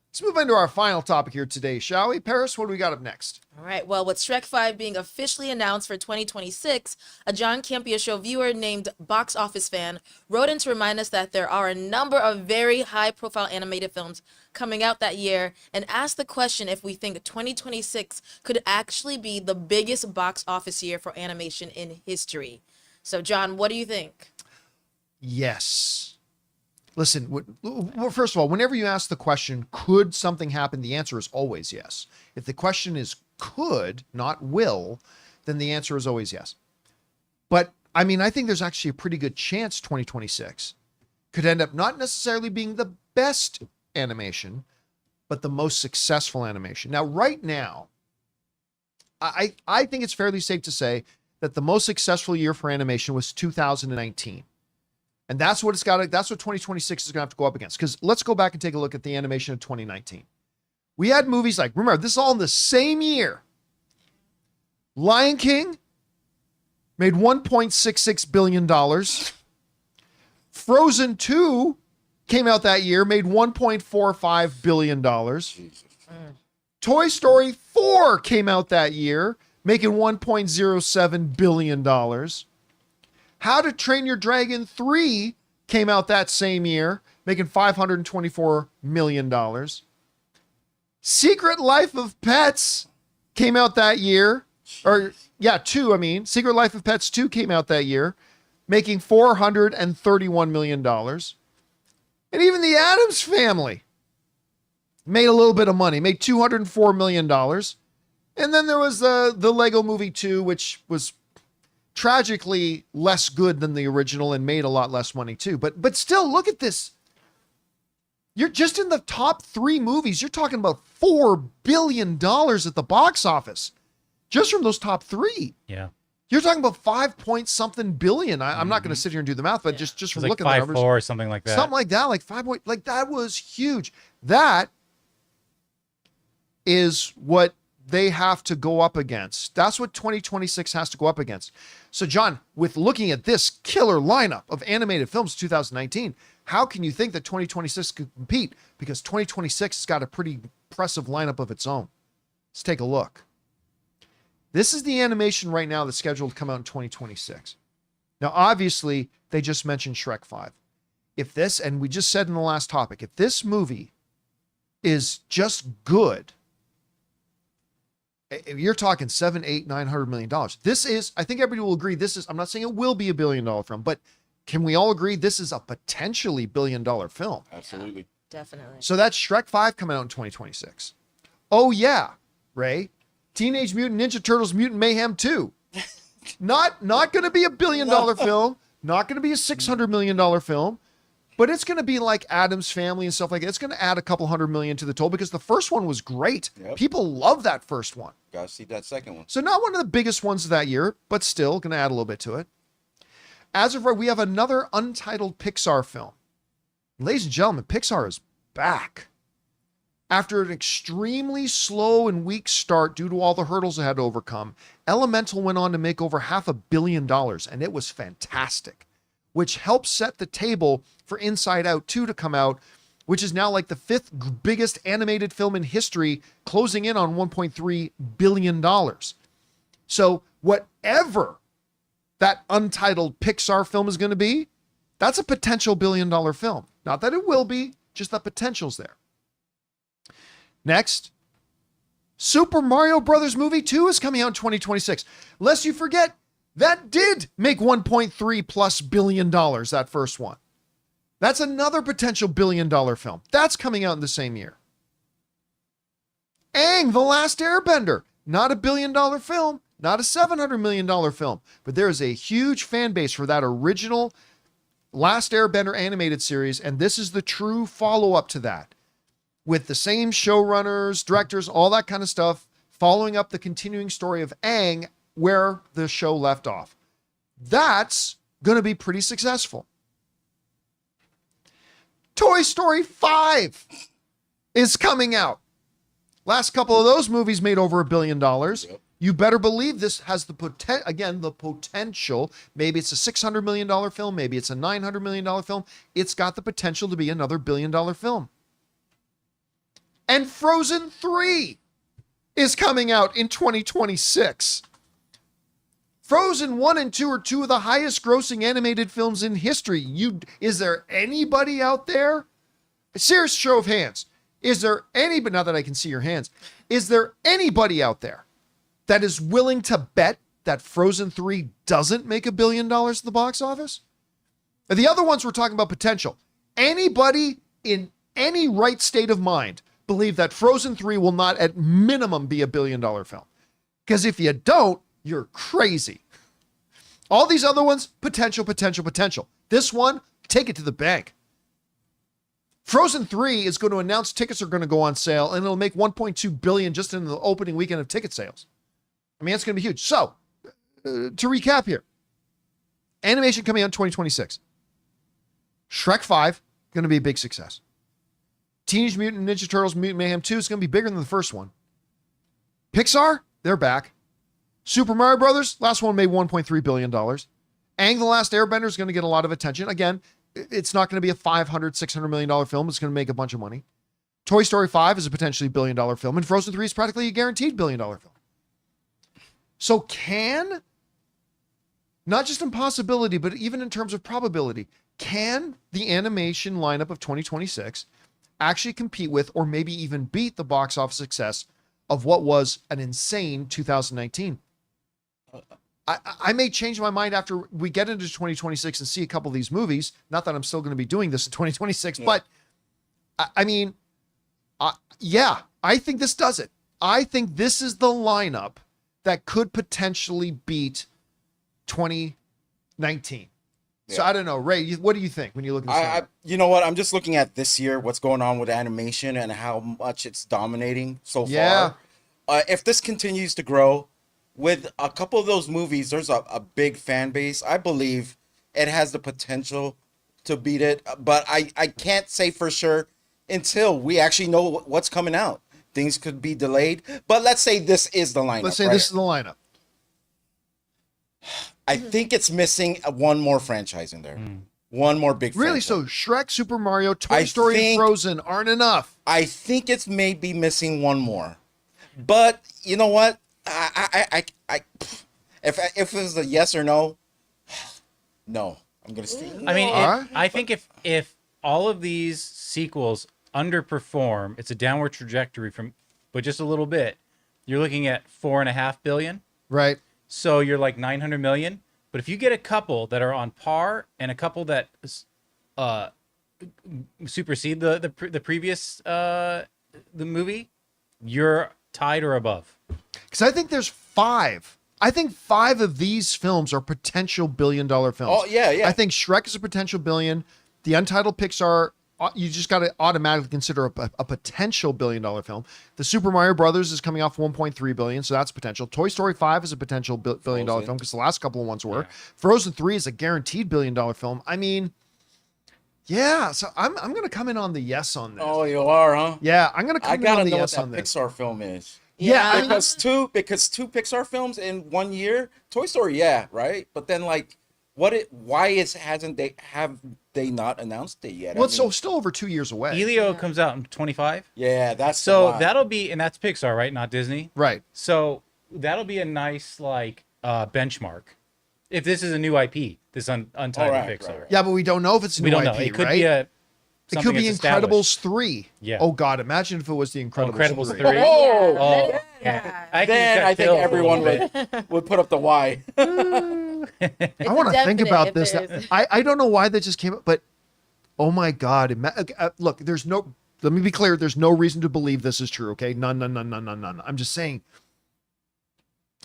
A: let's move into our final topic here today, shall we? Paris, what do we got up next?
B: All right. Well, with Shrek 5 being officially announced for 2026, a John Campea Show viewer named Box Office Fan wrote in to remind us that there are a number of very high-profile animated films coming out that year, and asked the question if we think 2026 could actually be the biggest box office year for animation in history. So, John, what do you think?
A: Yes. Listen, first of all, whenever you ask the question, could something happen? The answer is always yes. If the question is could, not will, then the answer is always yes. But, I think there's actually a pretty good chance 2026 could end up not necessarily being the best animation, but the most successful animation. Now, right now, I think it's fairly safe to say that the most successful year for animation was 2019. And that's what 2026 is going to have to go up against. Because let's go back and take a look at the animation of 2019. We had movies like, remember, this is all in the same year. Lion King made $1.66 billion. Frozen 2 came out that year, made $1.45 billion.
D: Jesus.
A: Toy Story 4 came out that year, making $1.07 billion. How to Train Your Dragon 3 came out that same year, making $524 million. Secret Life of Pets came out that year. Secret Life of Pets 2 came out that year, making $431 million. And even the Addams Family made a little bit of money, made $204 million. And then there was the Lego Movie 2, which was tragically less good than the original and made a lot less money too. But still, look at this. You're just in the top 3 movies. You're talking about $4 billion at the box office just from those top 3.
C: Yeah.
A: You're talking about 5 point something billion. I'm not going to sit here and do the math, but just from
C: It's like
A: looking at the
C: 5.4
A: numbers,
C: or something like that.
A: something like that, like 5 point, like that was huge. That is what they have to go up against. That's what 2026 has to go up against. So, John, with looking at this killer lineup of animated films 2019, how can you think that 2026 could compete? Because 2026 has got a pretty impressive lineup of its own. Let's take a look. This is the animation right now that's scheduled to come out in 2026. Now, obviously, they just mentioned Shrek 5. If this, and we just said in the last topic, if this movie is just good, you're talking $700-900 million. This is, I think everybody will agree, this is, I'm not saying it will be $1 billion film, but can we all agree this is a potentially $1 billion film?
D: Absolutely.
B: Definitely.
A: So that's Shrek 5 coming out in 2026. Oh yeah, Ray. Teenage Mutant Ninja Turtles Mutant Mayhem 2. Not going to be $1 billion film, not going to be a $600 million film, but it's going to be like Addams Family and stuff like that. It's going to add a couple $100 million to the total because the first one was great.
D: Yep.
A: People love that first one.
D: Gotta see that second one.
A: So not one of the biggest ones of that year, but still going to add a little bit to it. As of right, we have another untitled Pixar film. Ladies and gentlemen, Pixar is back. After an extremely slow and weak start due to all the hurdles it had to overcome, Elemental went on to make over $500 million, and it was fantastic, which helped set the table for Inside Out 2 to come out, which is now like the 5th biggest animated film in history, closing in on $1.3 billion. So whatever that untitled Pixar film is going to be, that's a potential $1 billion film. Not that it will be, just the potential's there. Next, Super Mario Brothers Movie 2 is coming out in 2026. Lest you forget, that did make $1.3+ billion, that first one. That's another potential $1 billion film. That's coming out in the same year. Aang, The Last Airbender. Not a $1 billion film, not a $700 million film, but there is a huge fan base for that original Last Airbender animated series, and this is the true follow-up to that. With the same showrunners, directors, all that kind of stuff, following up the continuing story of Aang where the show left off. That's going to be pretty successful. Toy Story 5 is coming out. Last couple of those movies made over $1 billion. Yep. You better believe this has the potential. Maybe it's a $600 million film. Maybe it's a $900 million film. It's got the potential to be another $1 billion film. And Frozen 3 is coming out in 2026. Frozen 1 and 2 are two of the highest grossing animated films in history. Is there anybody out there? A serious show of hands. Is there but now that I can see your hands, is there anybody out there that is willing to bet that Frozen 3 doesn't make $1 billion at the box office? The other ones we're talking about potential. Anybody in any right state of mind believe that Frozen 3 will not at minimum be $1 billion film? Because if you don't, you're crazy. All these other ones, potential. This one, take it to the bank. Frozen 3 is going to announce tickets are going to go on sale, and it'll make $1.2 billion just in the opening weekend of ticket sales. I mean, it's going to be huge. So, to recap here, animation coming out in 2026. Shrek 5, going to be a big success. Teenage Mutant Ninja Turtles Mutant Mayhem 2 is going to be bigger than the first one. Pixar, they're back. Super Mario Brothers, last one made $1.3 billion. Aang, The Last Airbender is going to get a lot of attention. Again, it's not going to be a $500-600 million film. It's going to make a bunch of money. Toy Story 5 is a potentially $1 billion film, and Frozen 3 is practically a guaranteed $1 billion film. So can, not just in possibility, but even in terms of probability, can the animation lineup of 2026 actually compete with or maybe even beat the box office success of what was an insane 2019? I may change my mind after we get into 2026 and see a couple of these movies. Not that I'm still going to be doing this in 2026, but I mean, yeah, I think this does it. I think this is the lineup that could potentially beat 2019. Yeah. So I don't know, Ray, what do you think when you look at this?
D: You know what? I'm just looking at this year, what's going on with animation and how much it's dominating so far. If this continues to grow, with a couple of those movies, there's a big fan base. I believe it has the potential to beat it, but I can't say for sure until we actually know what's coming out. Things could be delayed, but let's say this is the lineup.
A: Let's say this is the lineup.
D: I think it's missing one more franchise in there. One more big
A: Really?
D: franchise.
A: So Shrek, Super Mario, Toy Story, and Frozen aren't enough?
D: I think it's maybe missing one more. But you know what? If it was a yes or no, no. I'm gonna say.
C: I mean, I think if all of these sequels underperform, it's a downward trajectory but just a little bit. You're looking at $4.5 billion,
A: right?
C: So you're like 900 million. But if you get a couple that are on par and a couple that supersede the previous the movie, you're tied or above.
A: Because I think there's 5. I think 5 of these films are potential $1 billion films.
D: Oh, yeah.
A: I think Shrek is a potential $1 billion. The Untitled Pixar, you just got to automatically consider a potential $1 billion film. The Super Mario Brothers is coming off $1.3 billion, so that's potential. Toy Story 5 is a potential $1 billion film because the last couple of ones were. Yeah. Frozen 3 is a guaranteed $1 billion film. I mean, yeah, so I'm going to come in on the yes on this.
D: Oh, you are, huh?
A: Yeah, I'm going to come in on the yes on this.
D: I gotta know what that Pixar film is.
A: Yeah,
D: because two Pixar films in 1 year. Toy Story, yeah, right. But then, like, have they not announced it yet?
A: Well, it's still over 2 years away.
C: Elio comes out in 25.
D: Yeah, that's
C: so that'll be, and that's Pixar, right? Not Disney,
A: right?
C: So that'll be a nice benchmark. If this is a new IP, this Untitled Pixar. Right.
A: Yeah, but we don't know if it's a new IP. We don't know.
C: It could
A: right?
C: be
A: It could be Incredibles 3.
C: Yeah.
A: Oh God, imagine if it was the Incredibles 3.
D: Oh, yeah. I think everyone would put up the Y.
A: I want to think about this. I don't know why that just came up, but oh my God. Look, let me be clear. There's no reason to believe this is true. Okay. None. I'm just saying,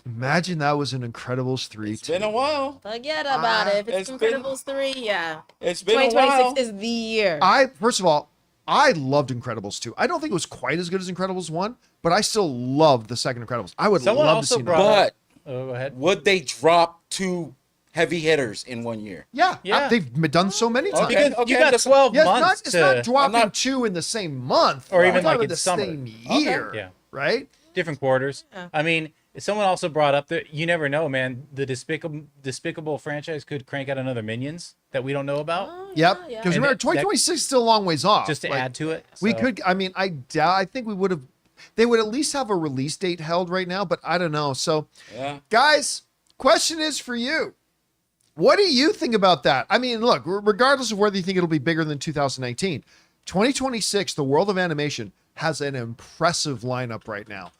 A: imagine that was an Incredibles 3.
D: It's been a while.
B: Forget about it. If it's Incredibles 3, yeah.
D: It's been a while.
B: 2026 is the year.
A: First of all, I loved Incredibles 2. I don't think it was quite as good as Incredibles 1, but I still loved the second Incredibles. I would love to see that.
D: But
C: go ahead.
D: Would they drop 2 heavy hitters in 1 year?
A: Yeah. They've done so many times.
C: Okay, you got 12 months.
A: It's not dropping 2 in the same month.
C: Or even like in
A: the
C: summer.
A: same year.
C: Yeah.
A: Right?
C: Different quarters. Yeah. I mean, someone also brought up that you never know, man. The Despicable franchise could crank out another Minions that we don't know about.
A: Yep. Because remember, 2026 is still a long ways off.
C: Just to add to it.
A: We could, I mean, I think we would have, they would at least have a release date held right now, but I don't know. So, guys, question is for you. What do you think about that? I mean, look, regardless of whether you think it'll be bigger than 2019, 2026, the world of animation has an impressive lineup right now.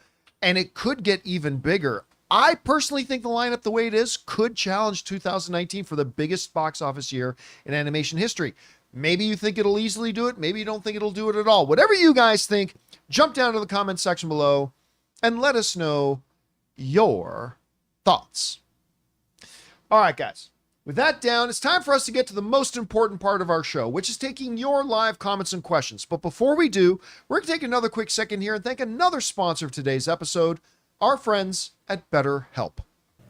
A: And it could get even bigger. I personally think the lineup, the way it is, could challenge 2019 for the biggest box office year in animation history. Maybe you think it'll easily do it. Maybe you don't think it'll do it at all. Whatever you guys think, jump down to the comment section below and let us know your thoughts. All right, guys. With that down, it's time for us to get to the most important part of our show, which is taking your live comments and questions. But before we do, we're going to take another quick second here and thank another sponsor of today's episode, our friends at BetterHelp.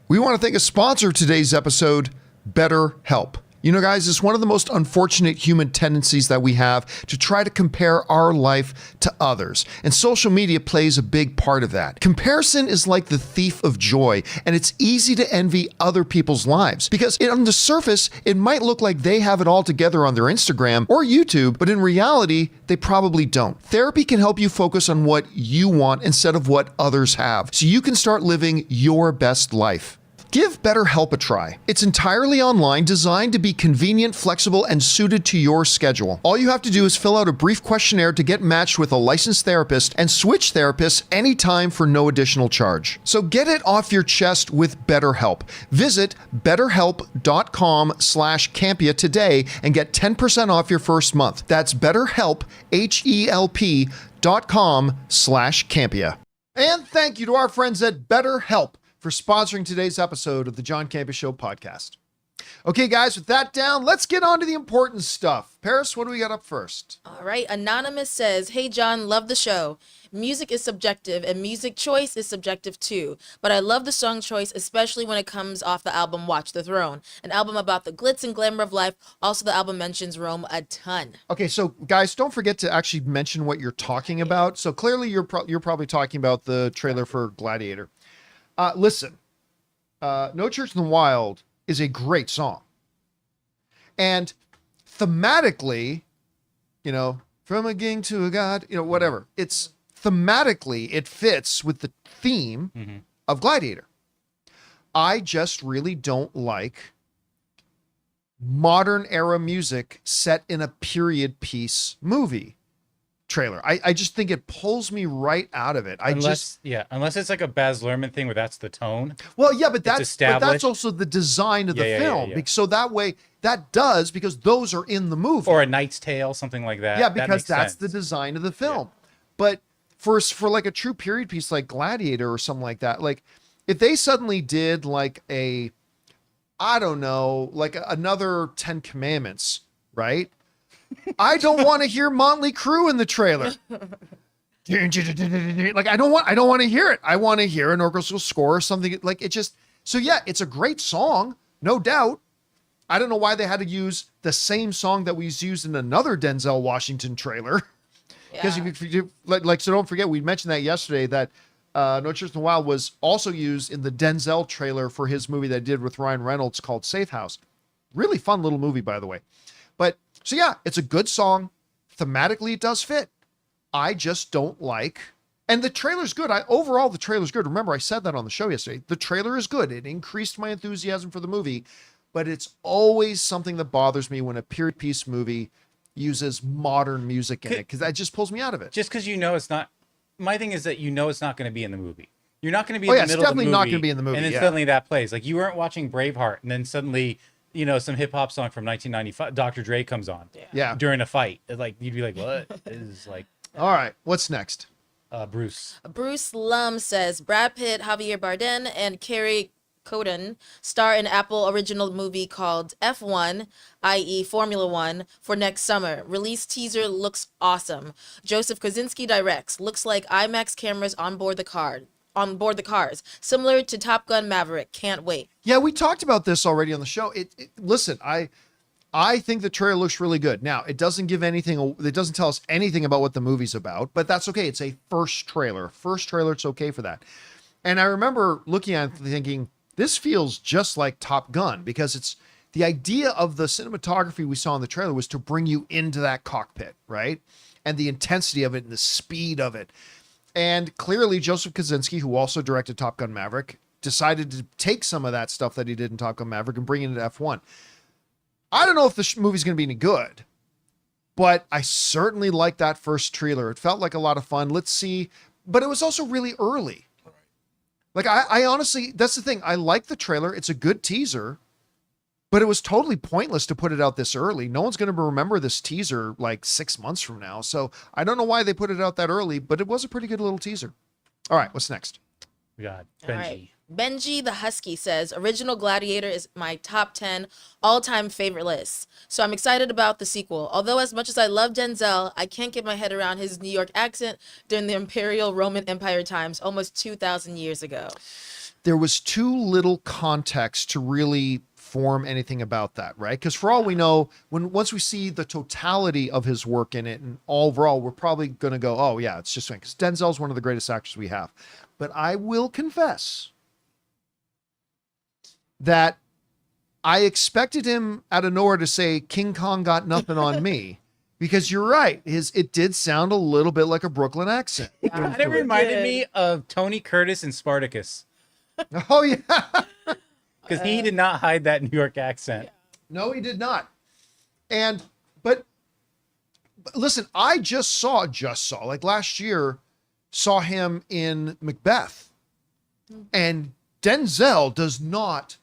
A: We want to thank a sponsor of today's episode, BetterHelp. You know, guys, it's one of the most unfortunate human tendencies that we have to try to compare our life to others. And social media plays a big part of that. Comparison is like the thief of joy, and it's easy to envy other people's lives because on the surface, it might look like they have it all together on their Instagram or YouTube, but in reality, they probably don't. Therapy can help you focus on what you want instead of what others have, so you can start living your best life. Give BetterHelp a try. It's entirely online, designed to be convenient, flexible, and suited to your schedule. All you have to do is fill out a brief questionnaire to get matched with a licensed therapist and switch therapists anytime for no additional charge. So get it off your chest with BetterHelp. Visit betterhelp.com/Campea today and get 10% off your first month. That's BetterHelp, HELP.com/Campea. And thank you to our friends at BetterHelp for sponsoring today's episode of the John Campea Show podcast. Okay, guys, with that down, let's get on to the important stuff. Paris, what do we got up first?
B: All right. Anonymous says, "Hey, John, love the show. Music is subjective and music choice is subjective too. But I love the song choice, especially when it comes off the album Watch the Throne, an album about the glitz and glamour of life. Also, the album mentions Rome a ton."
A: Okay, so guys, don't forget to actually mention what you're talking about. So clearly you're probably talking about the trailer for Gladiator. Listen, No Church in the Wild is a great song. And thematically, you know, from a king to a god, you know, whatever. It's thematically, it fits with the theme of Gladiator. I just really don't like modern era music set in a period piece movie trailer. I just think it pulls me right out of it.
C: Unless it's like a Baz Luhrmann thing where that's the tone.
A: Well, yeah, but that's
C: established.
A: also the design of the film.
C: Yeah.
A: So that way, that does, because those are in the movie.
C: Or A Knight's Tale, something like that.
A: Yeah,
C: That
A: because
C: makes
A: that's
C: sense.
A: the design of the film. But for like a true period piece like Gladiator or something like that, like if they suddenly did like a, I don't know, like another 10 Commandments, right? I don't want to hear Motley Crue in the trailer. Like I don't want to hear it. I want to hear an orchestral score or something like it just. So yeah, it's a great song, no doubt. I don't know why they had to use the same song that was used in another Denzel Washington trailer. Because so don't forget, we mentioned that yesterday that No Church in the Wild was also used in the Denzel trailer for his movie that I did with Ryan Reynolds called Safe House. Really fun little movie, by the way. But so yeah, it's a good song. Thematically, it does fit. I just don't like, and the trailer's good. Overall, the trailer's good. Remember, I said that on the show yesterday. The trailer is good. It increased my enthusiasm for the movie, but it's always something that bothers me when a period piece movie uses modern music in it, because that just pulls me out of it.
C: Just because it's not. My thing is that it's not going to be in the movie. You're not going to be
A: Oh,
C: in
A: yeah,
C: the
A: it's
C: middle of the
A: definitely
C: movie.
A: not gonna be in the movie,
C: And then
A: yeah.
C: suddenly that plays. Like you weren't watching Braveheart, and then suddenly some hip hop song from 1995, Dr. Dre comes on.
A: Yeah.
C: During a fight, like you'd be like, "What?" This is like
A: All right, what's next?
C: Bruce.
B: Bruce Lum says, "Brad Pitt, Javier Bardem, and Carrie Coden star in Apple original movie called F1, i.e. Formula One, for next summer. Release teaser looks awesome. Joseph Kosinski directs. Looks like IMAX cameras on board the cars, similar to Top Gun Maverick. Can't wait."
A: Yeah, we talked about this already on the show. Listen, I think the trailer looks really good. Now, it doesn't give anything, it doesn't tell us anything about what the movie's about, but that's okay. It's a first trailer. It's okay for that. And I remember looking at it thinking, this feels just like Top Gun, because it's the idea of the cinematography we saw in the trailer was to bring you into that cockpit, right? And the intensity of it and the speed of it. And clearly Joseph Kosinski, who also directed Top Gun Maverick, decided to take some of that stuff that he did in Top Gun Maverick and bring it into F1. I don't know if the movie's going to be any good, but I certainly liked that first trailer. It felt like a lot of fun. Let's see. But it was also really early. Like I honestly, that's the thing. I like the trailer. It's a good teaser, but it was totally pointless to put it out this early. No one's going to remember this teaser like 6 months from now. So I don't know why they put it out that early, but it was a pretty good little teaser. All right, what's next?
C: We got
B: All
C: Benji.
B: right. Benji the Husky says, "Original Gladiator is my top 10 all-time favorite list. So I'm excited about the sequel. Although as much as I love Denzel, I can't get my head around his New York accent during the Imperial Roman Empire times almost 2,000 years ago."
A: There was too little context to really inform anything about that, right? Because for all we know, once we see the totality of his work in it and overall, we're probably going to go, oh yeah, it's just because Denzel's one of the greatest actors we have. But I will confess that I expected him out of nowhere to say King Kong got nothing on me. Because you're right, it did sound a little bit like a Brooklyn accent.
C: It reminded me of Tony Curtis in Spartacus.
A: Oh yeah.
C: Because he did not hide that New York accent.
A: No, he did not. But listen, I just saw like last year, saw him in Macbeth. And Denzel does not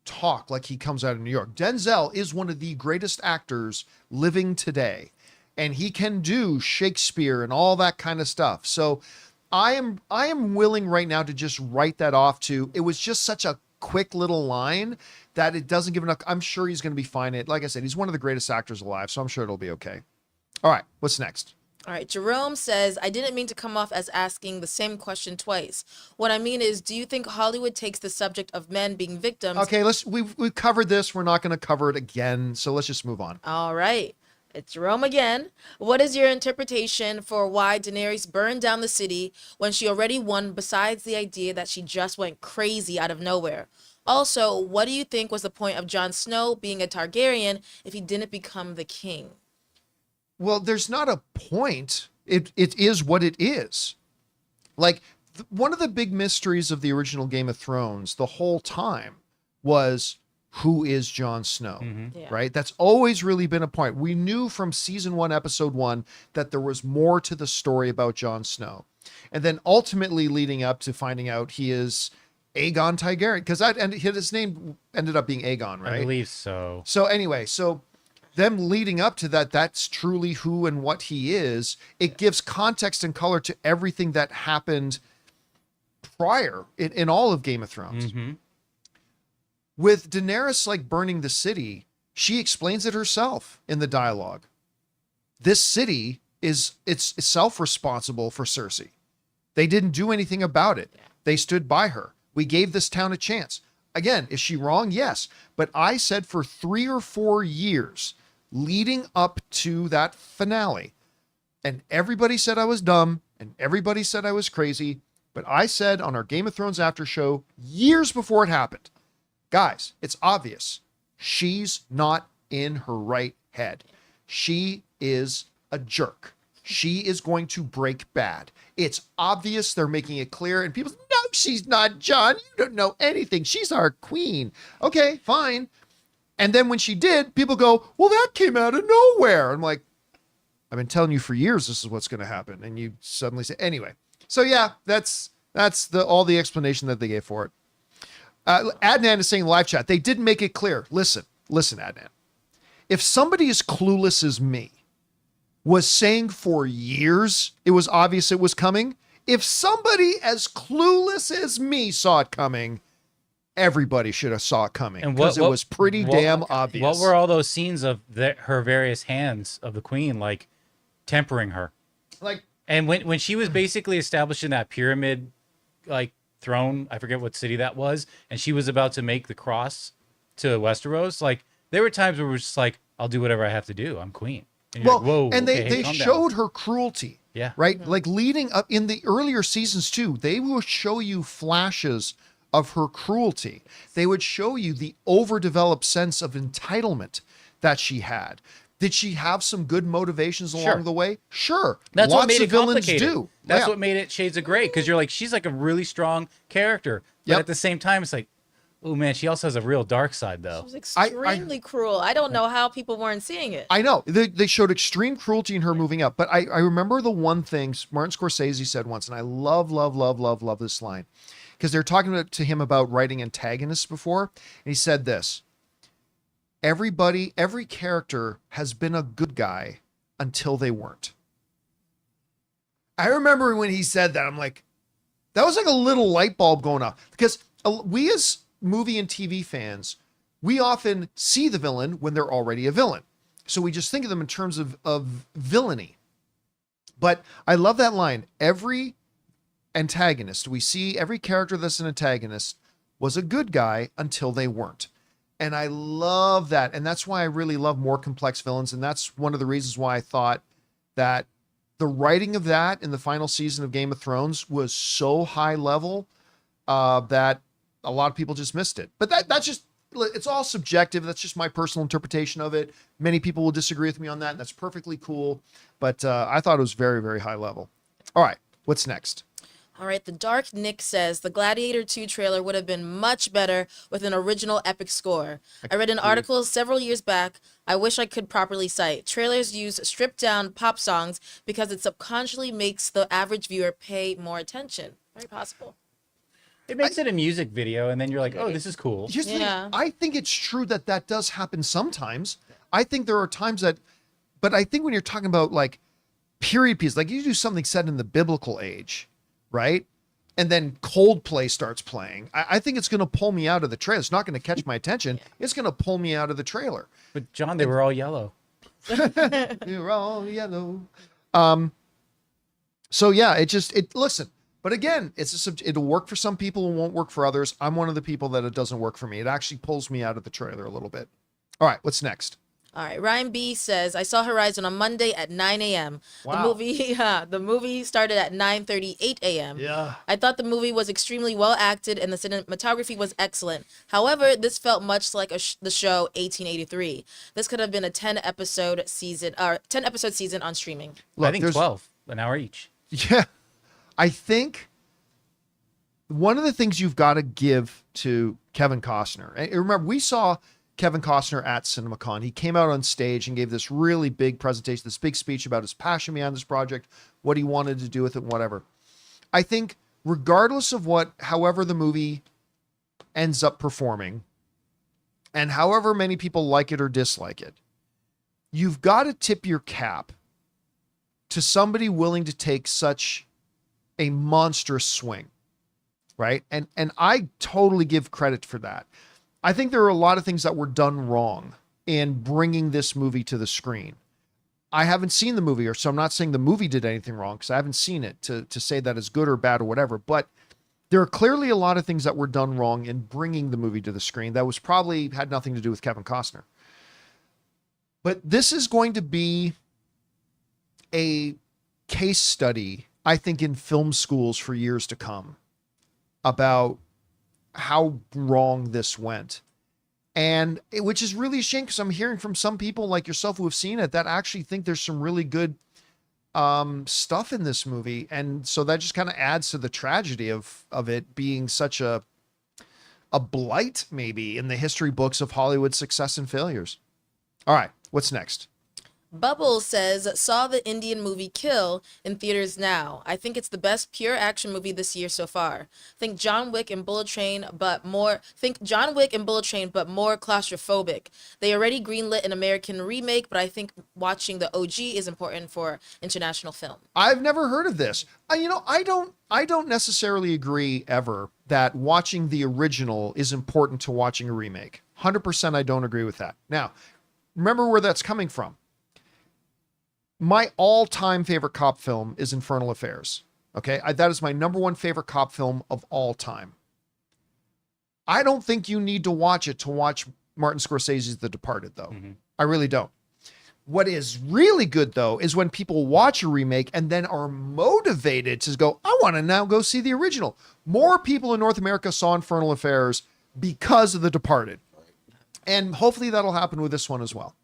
A: talk like he comes out of New York. Denzel is one of the greatest actors living today. And he can do Shakespeare and all that kind of stuff. So I am willing right now to just write that off to, it was just such a quick little line that it doesn't give enough. I'm sure he's going to be fine. Like I said, he's one of the greatest actors alive, so I'm sure it'll be okay. All right, what's next?
B: All right, Jerome says, I didn't mean to come off as asking the same question twice. What I mean is, do you think Hollywood takes the subject of men being victims?
A: Okay, we've covered this. We're not going to cover it again, so let's just move on.
B: All right. It's Jerome again. What is your interpretation for why Daenerys burned down the city when she already won, besides the idea that she just went crazy out of nowhere? Also, what do you think was the point of Jon Snow being a Targaryen if he didn't become the king?
A: Well, there's not a point. It is what it is. Like, one of the big mysteries of the original Game of Thrones the whole time was, who is Jon Snow, right? That's always really been a point. We knew from season 1, episode 1, that there was more to the story about Jon Snow. And then ultimately leading up to finding out he is Aegon Targaryen, because his name ended up being Aegon, right?
C: I believe so.
A: So anyway, them leading up to that, that's truly who and what he is. It gives context and color to everything that happened prior in all of Game of Thrones.
C: Mm-hmm.
A: With Daenerys like burning the city, she explains it herself in the dialogue. This city it's self-responsible for Cersei. They didn't do anything about it. They stood by her. We gave this town a chance. Again, is she wrong? Yes. But I said for 3 or 4 years leading up to that finale, and everybody said I was dumb and everybody said I was crazy. But I said on our Game of Thrones after show years before it happened, guys, it's obvious. She's not in her right head. She is a jerk. She is going to break bad. It's obvious. They're making it clear. And people say, no, she's not, John. You don't know anything. She's our queen. Okay, fine. And then when she did, people go, well, that came out of nowhere. I'm like, I've been telling you for years this is what's going to happen. And you suddenly say, anyway. So yeah, that's all the explanation that they gave for it. Adnan is saying in live chat, they didn't make it clear. Listen, Adnan. If somebody as clueless as me was saying for years it was obvious it was coming, if somebody as clueless as me saw it coming, everybody should have saw it coming, because it was pretty damn obvious.
C: What were all those scenes of her various hands of the queen, like tempering her? And when she was basically establishing that pyramid, like, throne, I forget what city that was, and she was about to make the cross to Westeros, like, there were times where we're just like, I'll do whatever I have to do. I'm queen. And you're like, whoa.
A: And
C: okay,
A: they showed her cruelty.
C: Yeah.
A: Right? Mm-hmm. Like leading up in the earlier seasons too, they will show you flashes of her cruelty. They would show you the overdeveloped sense of entitlement that she had. Did she have some good motivations along the way? Sure.
C: That's
A: Lots
C: what made
A: of
C: it
A: villains
C: complicated.
A: do.
C: That's what made it Shades of Grey, because you're like, she's like a really strong character. But at the same time, it's like, oh man, she also has a real dark side though.
B: She was extremely cruel. I don't know how people weren't seeing it.
A: I know. They showed extreme cruelty in her moving up. But I remember the one thing Martin Scorsese said once, and I love this line, because they're talking to him about writing antagonists before. And he said this: every character has been a good guy until they weren't. I remember when he said that, I'm like, that was like a little light bulb going off, because we as movie and TV fans, we often see the villain when they're already a villain. So we just think of them in terms of villainy. But I love that line. Every antagonist, we see every character that's an antagonist was a good guy until they weren't. And I love that. And that's why I really love more complex villains. And that's one of the reasons why I thought that the writing of that in the final season of Game of Thrones was so high level that a lot of people just missed it. But that's just, it's all subjective. That's just my personal interpretation of it. Many people will disagree with me on that, and that's perfectly cool. But I thought it was very, very high level. All right, what's next?
B: All right, the Dark Nick says the Gladiator 2 trailer would have been much better with an original epic score. I read an article several years back. I wish I could properly cite. Trailers use stripped down pop songs because it subconsciously makes the average viewer pay more attention. Very possible.
C: It makes it a music video, and then you're like, oh, this is cool.
A: Here's the thing. I think it's true that that does happen sometimes. I think there are times that, but I think when you're talking about like period pieces, like you do something set in the biblical age, right? And then Coldplay starts playing. I think it's going to pull me out of the trailer. It's not going to catch my attention. It's going to pull me out of the trailer.
C: But John, they were all yellow.
A: You're all yellow. So yeah, listen, but again, it'll work for some people and won't work for others. I'm one of the people that it doesn't work for me. It actually pulls me out of the trailer a little bit. All right, what's next?
B: All right, Ryan B says, I saw Horizon on Monday at 9 a.m.
A: Wow.
B: The movie started at 9:38 a.m.
A: Yeah.
B: I thought the movie was extremely well acted and the cinematography was excellent. However, this felt much like the show 1883. This could have been a 10-episode season on streaming.
A: Look,
C: I think 12, an hour each.
A: Yeah. I think one of the things you've got to give to Kevin Costner, and remember, we saw Kevin Costner at CinemaCon. He came out on stage and gave this really big presentation, this big speech about his passion behind this project, what he wanted to do with it, whatever. I think regardless of however the movie ends up performing and however many people like it or dislike it, you've got to tip your cap to somebody willing to take such a monstrous swing, right? And I totally give credit for that. I think there are a lot of things that were done wrong in bringing this movie to the screen. I haven't seen the movie, so I'm not saying the movie did anything wrong because I haven't seen it to say that it's good or bad or whatever. But there are clearly a lot of things that were done wrong in bringing the movie to the screen that was probably had nothing to do with Kevin Costner. But this is going to be a case study, I think, in film schools for years to come about how wrong this went. And which is really a shame because I'm hearing from some people like yourself who have seen it that actually think there's some really good stuff in this movie. And so that just kind of adds to the tragedy of it being such a blight maybe in the history books of Hollywood success and failures. All right, what's next?
B: Bubbles says, saw the Indian movie Kill in theaters now. I think it's the best pure action movie this year so far. Think John Wick and Bullet Train, but more claustrophobic. They already greenlit an American remake, but I think watching the OG is important for international film.
A: I've never heard of this. I don't necessarily agree ever that watching the original is important to watching a remake. 100% I don't agree with that. Now, remember where that's coming from. My all-time favorite cop film is Infernal Affairs. Okay, that is my number one favorite cop film of all time. I don't think you need to watch it to watch Martin Scorsese's The Departed, though. Mm-hmm. I really don't. What is really good, though, is when people watch a remake and then are motivated to go, I want to now go see the original. More people in North America saw Infernal Affairs because of The Departed. And hopefully that'll happen with this one as well.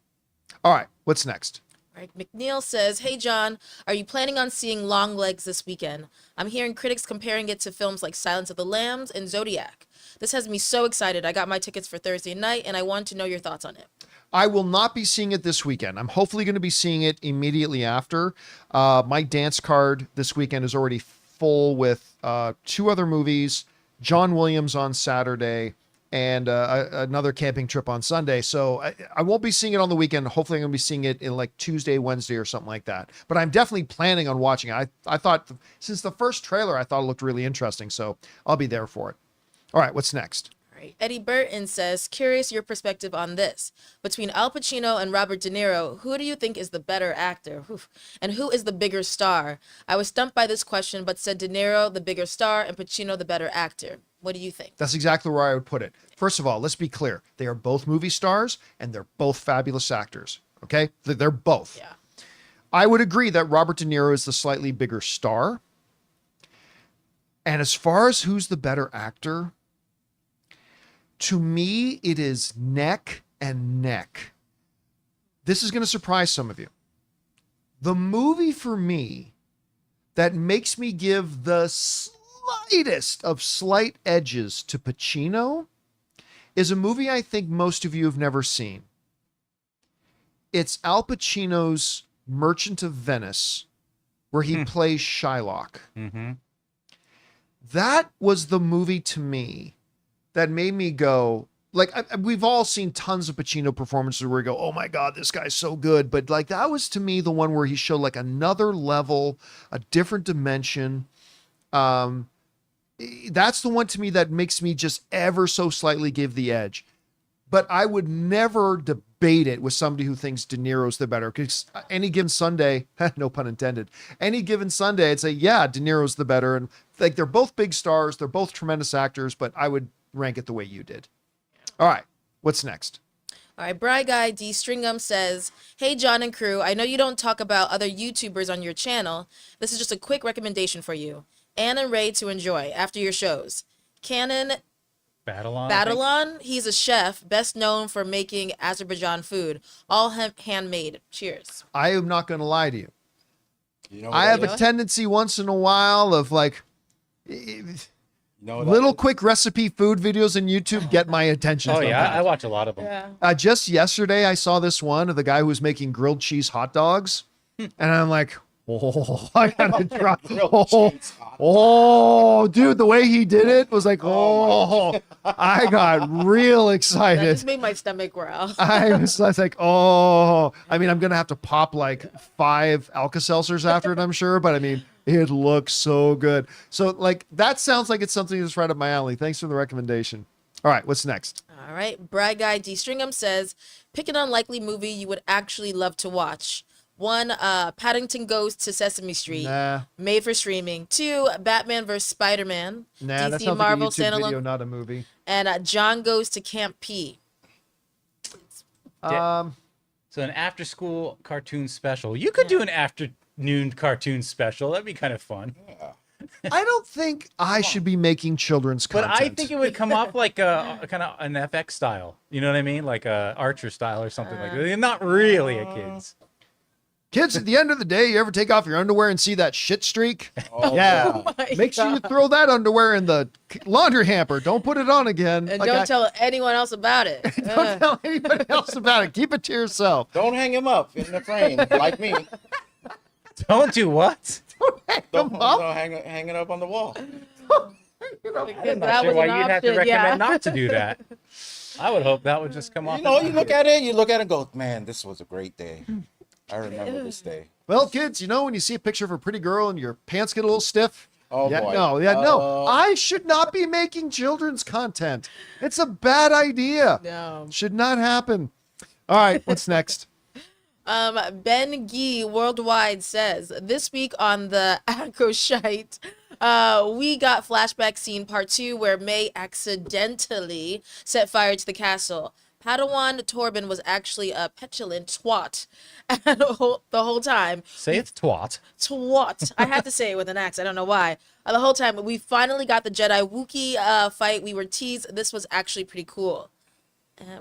A: All right, what's next?
B: Right. McNeil says, hey, John, are you planning on seeing Long Legs this weekend? I'm hearing critics comparing it to films like Silence of the Lambs and Zodiac. This has me so excited. I got my tickets for Thursday night, and I want to know your thoughts on it.
A: I will not be seeing it this weekend. I'm hopefully going to be seeing it immediately after. My dance card this weekend is already full with 2 other movies, John Williams on Saturday, and another camping trip on Sunday. So I won't be seeing it on the weekend. Hopefully I'm going to be seeing it in like Tuesday, Wednesday or something like that. But I'm definitely planning on watching it. I thought since the first trailer, I thought it looked really interesting. So I'll be there for it. All right, what's next?
B: right. Eddie Burton says, curious your perspective on this. Between Al Pacino and Robert De Niro, who do you think is the better actor? Oof. And who is the bigger star? I was stumped by this question, but said De Niro the bigger star and Pacino the better actor. What do you think?
A: That's exactly where I would put it. First of all, let's be clear. They are both movie stars and they're both fabulous actors. Okay? They're both.
B: Yeah.
A: I would agree that Robert De Niro is the slightly bigger star. And as far as who's the better actor, to me, it is neck and neck. This is going to surprise some of you. The movie for me that makes me give the slightest of slight edges to Pacino is a movie I think most of you have never seen. It's Al Pacino's Merchant of Venice, where he plays Shylock.
C: Mm-hmm.
A: That was the movie to me that made me go, like, we've all seen tons of Pacino performances where we go, oh my God, this guy's so good. But like, that was to me the one where he showed like another level, a different dimension. That's the one to me that makes me just ever so slightly give the edge. But I would never debate it with somebody who thinks De Niro's the better. Because any given Sunday, no pun intended, any given Sunday, I'd say, yeah, De Niro's the better. And like, they're both big stars. They're both tremendous actors, but I would rank it the way you did. All right. What's next?
B: All right, Bry Guy D. Stringham says, hey, John and crew, I know you don't talk about other YouTubers on your channel. This is just a quick recommendation for you. Ann and Ray to enjoy after your shows. Canon Babylon, he's a chef, best known for making Azerbaijan food, all handmade. Cheers.
A: I am not going to lie to you.
D: You know,
A: I have a tendency once in a while of like, little quick recipe food videos on YouTube get my attention.
C: Oh yeah, I watch a lot of them.
B: Yeah.
A: Just yesterday, I saw this one of the guy who was making grilled cheese hot dogs, and I'm like, oh, I gotta try. Oh, dude, the way he did it was like, I got real
B: That
A: excited.
B: just made my stomach growl.
A: I was like, oh, I mean, I'm gonna have to pop like 5 Alka-Seltzers after it, I'm sure, but I mean, it looks so good. So like, that sounds like it's something that's right up my alley. Thanks for the recommendation. All right, what's next?
B: All right, Bry Guy D. Stringham says, pick an unlikely movie you would actually love to watch. 1, Paddington Goes to Sesame Street,
A: Nah,
B: made for streaming. 2, Batman vs. Spider-Man,
A: that
B: DC
A: sounds
B: Marvel
A: like a YouTube
B: standalone.
A: video, not a movie.
B: And John Goes to Camp P.
A: Um,
C: So an after-school cartoon special. You could do an afternoon cartoon special. That'd be kind of fun.
A: I don't think I should be making children's
C: But
A: content.
C: I think it would come off like a kind of an FX style. You know what I mean? Like a Archer style or something like that. Not really a kid's.
A: Kids, at the end of the day, you ever take off your underwear and see that shit streak?
D: Oh,
A: Yeah.
B: my
A: Make sure you throw that underwear in the laundry hamper. Don't put it on again.
B: And
A: Like,
B: don't tell anyone else about it.
A: don't tell anybody else about it. Keep it to yourself.
D: Don't hang him up in the frame like me.
C: Don't do what?
D: Don't
A: up?
D: hang it up on the wall.
B: Because
C: I'm not sure
B: was
C: why
B: an
C: you'd have to
B: option,
C: recommend
B: yeah.
C: not to do that. I would hope that would just come off.
D: You know,
C: as-
D: you look at it and go, man, this was a great day. I remember this day.
A: Well, kids, you know, when you see a picture of a pretty girl and your pants get a little stiff,
D: Oh,
A: yeah,
D: boy.
A: no. I should not be making children's content. It's a bad idea.
B: No.
A: Should not happen. All right, what's next?
B: Ben Gee Worldwide says, this week on the Akoshite, we got flashback scene part 2 where May accidentally set fire to the castle. Padawan Torben was actually a petulant twat and the whole time.
C: Say it's twat.
B: Twat. I had to say it with an accent. I don't know why. The whole time, we finally got the Jedi Wookiee fight. We were teased. This was actually pretty cool.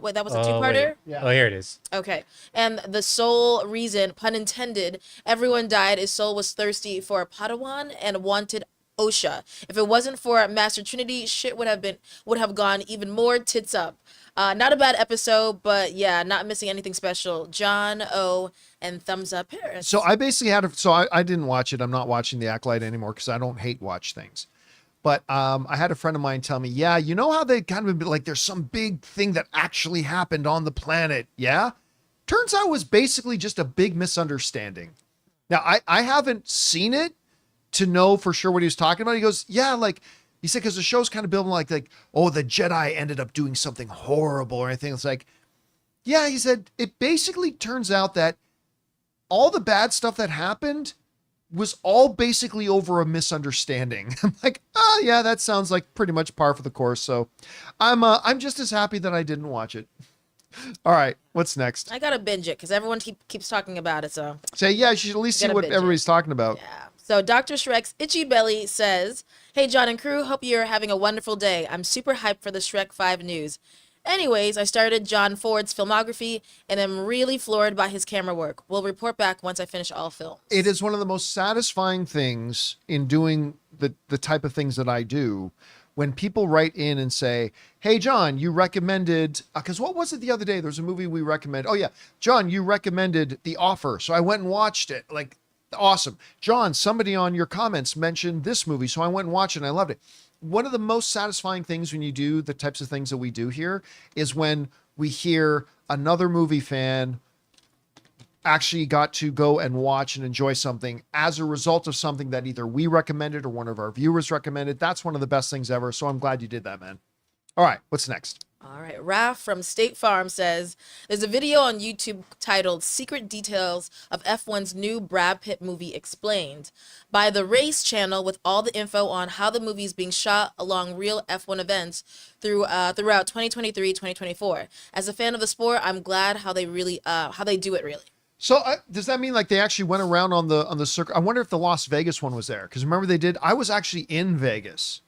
B: Wait, that was a two-parter?
A: Yeah.
C: Oh, here it is.
B: Okay. And the sole reason, pun intended, everyone died is Soul was thirsty for a Padawan and wanted Osha. If it wasn't for Master Trinity, shit would have gone even more tits up. Not a bad episode, but yeah, not missing anything special. John O and thumbs up Harris.
A: So I basically I didn't watch it. I'm not watching The Acolyte anymore because I don't hate watch things. But I had a friend of mine tell me, yeah, you know how they kind of like there's some big thing that actually happened on the planet. Yeah. Turns out it was basically just a big misunderstanding. Now, I haven't seen it to know for sure what he was talking about. He goes, yeah, like He said, because the show's kind of building like, oh, the Jedi ended up doing something horrible or anything. It's like, yeah, he said, it basically turns out that all the bad stuff that happened was all basically over a misunderstanding. I'm like, oh yeah, that sounds like pretty much par for the course. So I'm just as happy that I didn't watch it. All right, what's next?
B: I gotta binge it because everyone keeps talking about it. So
A: Say, yeah, you should at least see what everybody's talking about.
B: yeah. So Dr. Shrek's Itchy Belly says, "Hey John and crew, hope you're having a wonderful day. I'm super hyped for the Shrek 5 news. Anyways, I started John Ford's filmography and am really floored by his camera work. We'll report back once I finish all films."
A: It is one of the most satisfying things in doing the type of things that I do when people write in and say, hey, John, you recommended, because what was it the other day? There was a movie we recommended. Oh, yeah. John, you recommended The Offer. So I went and watched it. Like, awesome. John, somebody on your comments mentioned this movie. So I went and watched it and I loved it. One of the most satisfying things when you do the types of things that we do here is when we hear another movie fan actually got to go and watch and enjoy something as a result of something that either we recommended or one of our viewers recommended. That's one of the best things ever. So I'm glad you did that, man. All right, what's next?
B: All right, Raph from State Farm says, there's a video on YouTube titled Secret Details of F1's new Brad Pitt movie Explained by the Race channel with all the info on how the movie is being shot along real F1 events throughout 2023, 2024. As a fan of the sport, I'm glad how they do it really.
A: So does that mean like they actually went around on the circuit? I wonder if the Las Vegas one was there. Because remember I was actually in Vegas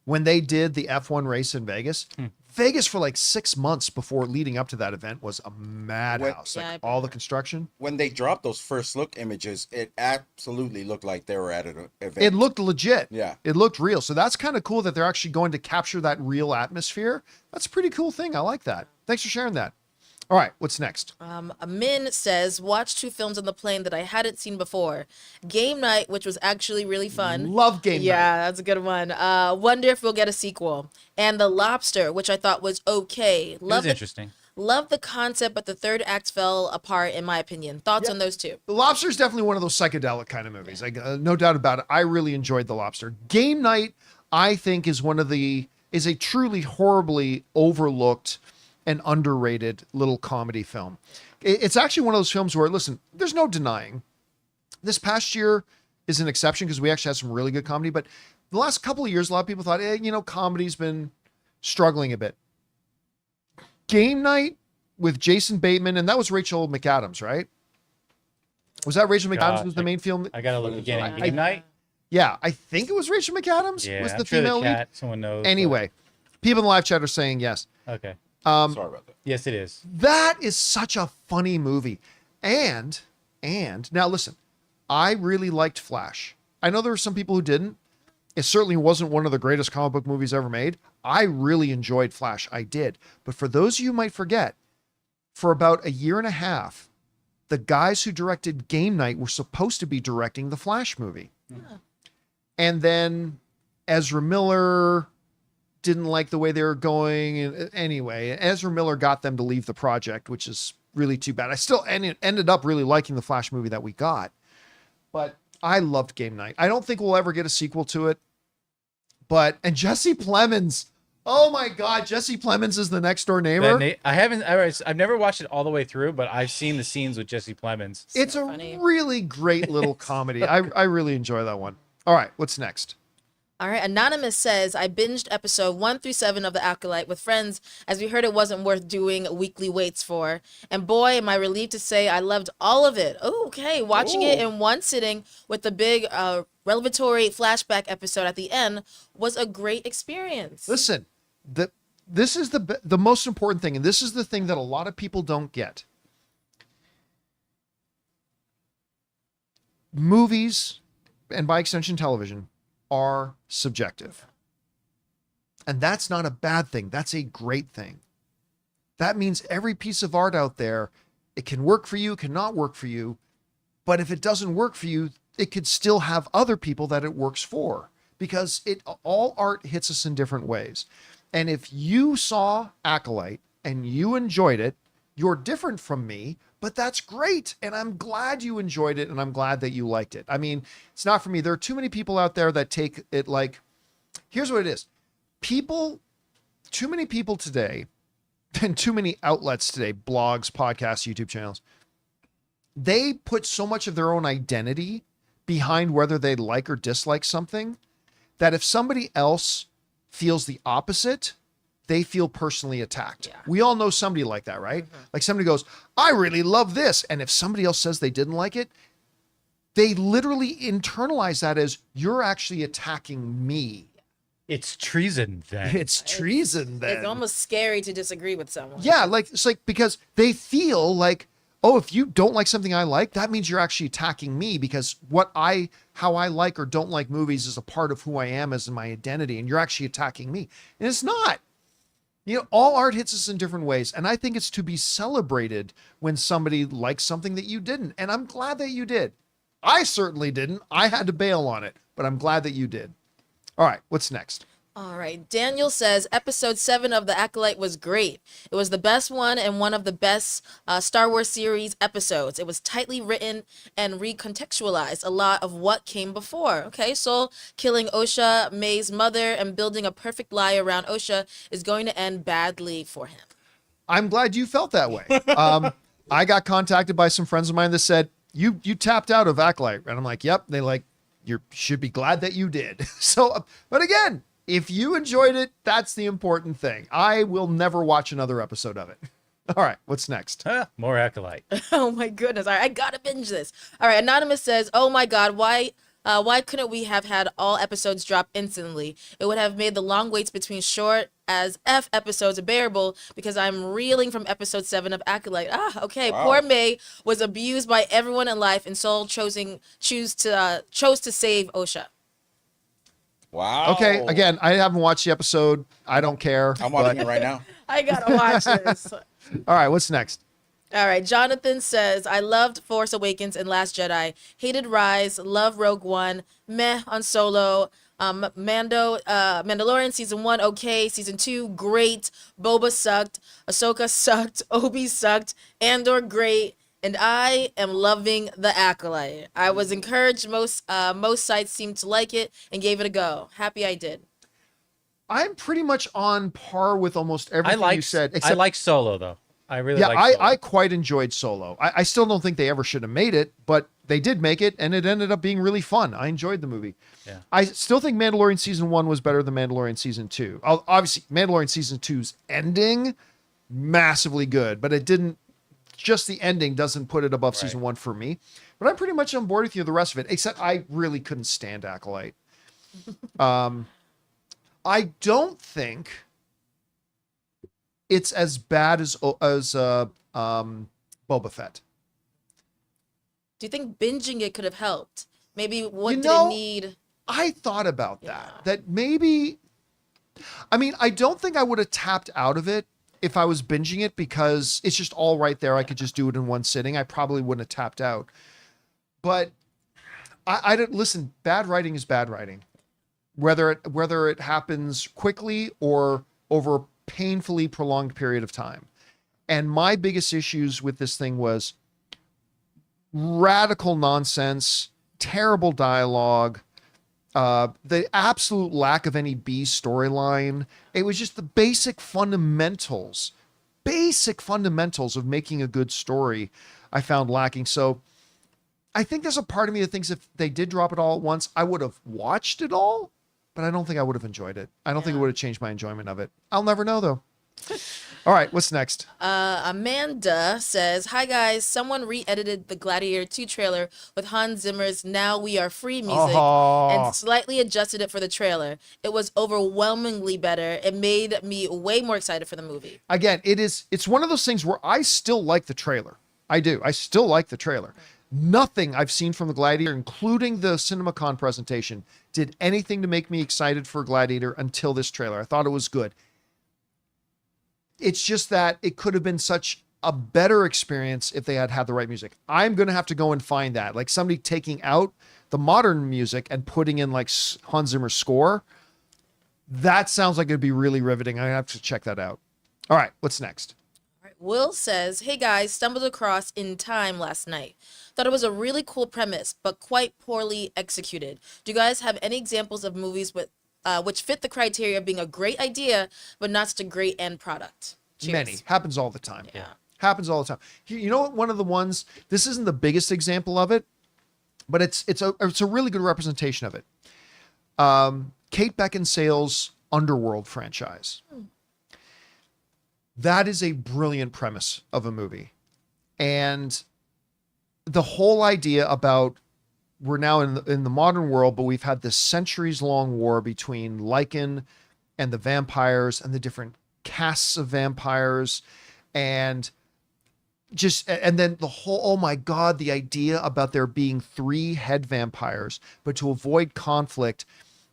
A: when they did the F1 race in Vegas. Vegas for like 6 months before leading up to that event was a madhouse. All the construction.
D: When they dropped those first look images, it absolutely looked like they were at an event.
A: It looked legit.
D: Yeah.
A: It looked real. So that's kind of cool that they're actually going to capture that real atmosphere. That's a pretty cool thing. I like that. Thanks for sharing that. All right, what's next?
B: Min says, watch 2 films on the plane that I hadn't seen before. Game Night, which was actually really fun.
A: Love Game Night.
B: Yeah, that's a good one. Wonder if we'll get a sequel. And The Lobster, which I thought was okay.
C: It was interesting.
B: Love the concept, but the third act fell apart, in my opinion. Thoughts on those 2?
A: The Lobster is definitely one of those psychedelic kind of movies. No doubt about it. I really enjoyed The Lobster. Game Night, I think, is a truly horribly overlooked and underrated little comedy film. It's actually one of those films where, listen, there's no denying this past year is an exception because we actually had some really good comedy, but the last couple of years, a lot of people thought, comedy's been struggling a bit. Game Night with Jason Bateman, and that was Rachel McAdams, right? Was that Rachel McAdams who was the main film?
C: I gotta look again. Game Night?
A: Yeah, I think it was Rachel McAdams.
C: Yeah,
A: was the
C: I'm sure
A: female lead?
C: Someone knows.
A: Anyway, people in the live chat are saying yes.
C: Okay.
D: Sorry about that.
C: Yes, it is.
A: That is such a funny movie. And now listen, I really liked Flash. I know there were some people who didn't. It certainly wasn't one of the greatest comic book movies ever made. I really enjoyed Flash. I did. But for those of you who might forget, for about a year and a half, the guys who directed Game Night were supposed to be directing the Flash movie.
B: Yeah.
A: And then Ezra Miller didn't like the way they were going. Anyway, Ezra Miller got them to leave the project, which is really too bad. I still ended up really liking the Flash movie that we got, but I loved Game Night. I don't think we'll ever get a sequel to it, and Jesse Plemons. Oh my God, Jesse Plemons is the next door neighbor.
C: I've never watched it all the way through, but I've seen the scenes with Jesse Plemons.
A: It's a really great little comedy. I really enjoy that one. All right, what's next?
B: All right, Anonymous says, I binged episode 1 through 7 of The Acolyte with friends as we heard it wasn't worth doing weekly waits for. And boy, am I relieved to say I loved all of it. Oh, okay, watching it in one sitting with the big revelatory flashback episode at the end was a great experience.
A: Listen, this is the most important thing, and this is the thing that a lot of people don't get. Movies, and by extension television, are subjective. And that's not a bad thing. That's a great thing. That means every piece of art out there, it can work for you, it cannot work for you. But if it doesn't work for you, it could still have other people that it works for, because all art hits us in different ways. And if you saw Acolyte and you enjoyed it, you're different from me, but that's great. And I'm glad you enjoyed it, and I'm glad that you liked it. I mean, it's not for me. There are too many people out there that take it like here's what it is. Too many people today, and too many outlets today, blogs, podcasts, YouTube channels, they put so much of their own identity behind whether they like or dislike something that if somebody else feels the opposite, they feel personally attacked.
B: Yeah.
A: We all know somebody like that, right? Like somebody goes, I really love this. And if somebody else says they didn't like it, they literally internalize that as you're actually attacking me.
C: It's treason then.
A: It's treason then.
B: It's almost scary to disagree with someone.
A: Yeah, like it's like because they feel like, oh, if you don't like something I like, that means you're actually attacking me because how I like or don't like movies is a part of who I am as my identity, and you're actually attacking me. And it's not. You know, all art hits us in different ways, and I think it's to be celebrated when somebody likes something that you didn't, and I'm glad that you did. I certainly didn't. I had to bail on it, but I'm glad that you did. All right, what's next?
B: All right. Daniel says episode 7 of The Acolyte was great. It was the best one and one of the best Star Wars series episodes. It was tightly written and recontextualized a lot of what came before. Okay, so killing Osha, May's mother, and building a perfect lie around Osha is going to end badly for him.
A: I'm glad you felt that way. I got contacted by some friends of mine that said, you tapped out of Acolyte. And I'm like, yep. They like, you should be glad that you did. So, but again, if you enjoyed it, that's the important thing. I will never watch another episode of it. All right, what's next?
C: More Acolyte.
B: Oh my goodness. All right, I gotta binge this. All right, Anonymous says, oh my God, why couldn't we have had all episodes drop instantly? It would have made the long waits between short as F episodes bearable because I'm reeling from episode 7 of Acolyte. Okay.
D: Wow.
B: Poor May was abused by everyone in life and Soul chose to save Osha.
D: Wow.
A: Okay, again, I haven't watched the episode. I don't care.
D: I'm watching it right now.
B: I gotta watch this.
A: All right, what's next?
B: All right, Jonathan says, I loved Force Awakens and Last Jedi, hated Rise, love Rogue One, meh on Solo, Mandalorian season 1, okay, season 2, great, Boba sucked, Ahsoka sucked, Obi sucked, Andor great, and I am loving The Acolyte. I was encouraged. Most sites seemed to like it and gave it a go. Happy I did.
A: I'm pretty much on par with almost everything you said.
C: I like Solo though. I really like Solo.
A: I quite enjoyed Solo. I still don't think they ever should have made it, but they did make it, and it ended up being really fun. I enjoyed the movie.
C: Yeah.
A: I still think Mandalorian season 1 was better than Mandalorian season 2. Obviously, Mandalorian season 2's ending, massively good, but it didn't. Just the ending doesn't put it above season 1 for me. But I'm pretty much on board with you the rest of it, except I really couldn't stand Acolyte. I don't think it's as bad as Boba Fett.
B: Do you think binging it could have helped? Maybe what did it need?
A: I thought about that maybe, I mean, I don't think I would have tapped out of it if I was binging it because it's just all right there. I could just do it in one sitting. I probably wouldn't have tapped out. But I don't listen. Bad writing is bad writing, whether it happens quickly or over a painfully prolonged period of time. And my biggest issues with this thing was radical nonsense, terrible dialogue, the absolute lack of any B storyline. It was just the basic fundamentals of making a good story I found lacking. So I think there's a part of me that thinks if they did drop it all at once, I would have watched it all, but I don't think I would have enjoyed it. I don't think it would have changed my enjoyment of it. I'll never know though. All right, what's next?
B: Amanda says, hi guys, someone re-edited the Gladiator 2 trailer with Hans Zimmer's Now We Are Free music and slightly adjusted it for the trailer. It was overwhelmingly better. It made me way more excited for the movie.
A: Again, it's one of those things where I still like the trailer. I do. I still like the trailer. Nothing I've seen from the Gladiator, including the CinemaCon presentation, did anything to make me excited for Gladiator until this trailer. I thought it was good. It's just that it could have been such a better experience if they had had the right music. I'm going to have to go and find that. Like somebody taking out the modern music and putting in like Hans Zimmer's score. That sounds like it'd be really riveting. I have to check that out. All right, what's next?
B: All right, Will says, hey guys, stumbled across In Time last night. Thought it was a really cool premise, but quite poorly executed. Do you guys have any examples of movies with which fit the criteria of being a great idea, but not such a great end product. Cheers.
A: Many. Happens all the time.
B: Yeah.
A: Happens all the time. You know what? One of the ones, this isn't the biggest example of it, but it's a really good representation of it. Kate Beckinsale's Underworld franchise. That is a brilliant premise of a movie. And the whole idea about we're now in the modern world, but we've had this centuries-long war between Lycan and the vampires and the different castes of vampires, and then the whole, oh my God, the idea about there being 3 head vampires, but to avoid conflict,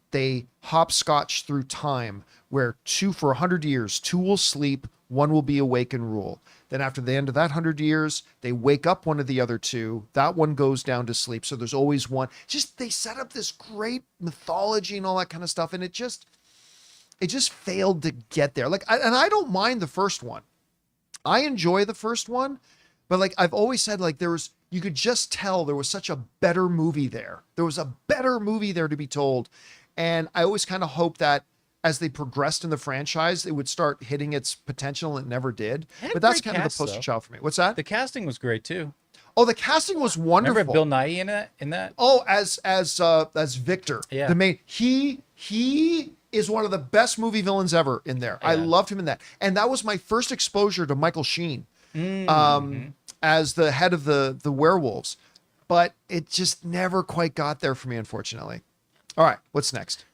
A: they hopscotch through time where for 100 years, 2 will sleep, 1 will be awake and rule. Then after the end of that 100 years, they wake up one of the other 2. That one goes down to sleep. So there's always one. Just, they set up this great mythology and all that kind of stuff. And it just failed to get there. And I don't mind the first one. I enjoy the first one, but like I've always said, like you could just tell there was such a better movie there. There was a better movie there to be told. And I always kind of hoped that as they progressed in the franchise, it would start hitting its potential, and it never did. But that's kind of the poster child for me. What's that?
C: The casting was great too.
A: Oh, the casting was wonderful.
C: Remember Bill Nighy in that?
A: Oh, as Victor.
C: Yeah.
A: The main, he is one of the best movie villains ever in there. Yeah. I loved him in that. And that was my first exposure to Michael Sheen as the head of the werewolves. But it just never quite got there for me, unfortunately. All right, what's next?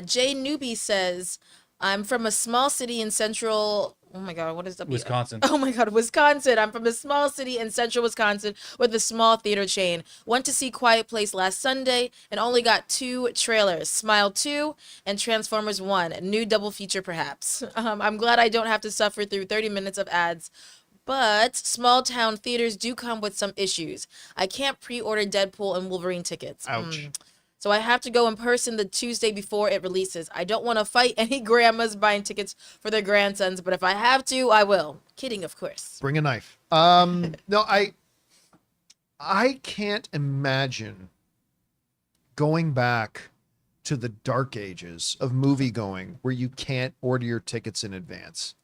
B: Jay Newby says, I'm from a small city in central... Oh my God, what is that?
C: Wisconsin.
B: Oh my God, Wisconsin. I'm from a small city in central Wisconsin with a small theater chain. Went to see Quiet Place last Sunday and only got 2 trailers, Smile 2 and Transformers 1. New double feature perhaps. I'm glad I don't have to suffer through 30 minutes of ads. But small town theaters do come with some issues. I can't pre-order Deadpool and Wolverine tickets.
A: Ouch.
B: So I have to go in person the Tuesday before it releases. I don't want to fight any grandmas buying tickets for their grandsons, but if I have to, I will. Kidding, of course.
A: Bring a knife. No, I can't imagine going back to the dark ages of movie going where you can't order your tickets in advance.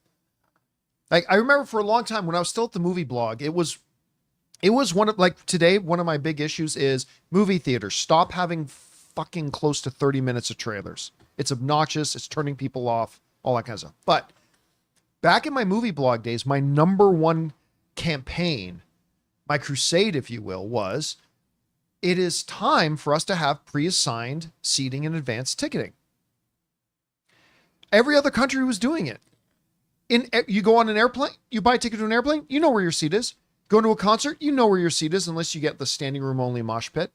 A: Like, I remember for a long time when I was still at the movie blog, it was one of, like today, one of my big issues is movie theaters. Stop having fucking close to 30 minutes of trailers. It's obnoxious. It's turning people off, all that kind of stuff. But back in my movie blog days, my number one campaign, my crusade, if you will, was it is time for us to have pre-assigned seating and advanced ticketing. Every other country was doing it. You go on an airplane, you buy a ticket to an airplane, you know where your seat is. Go to a concert, you know where your seat is unless you get the standing room only mosh pit.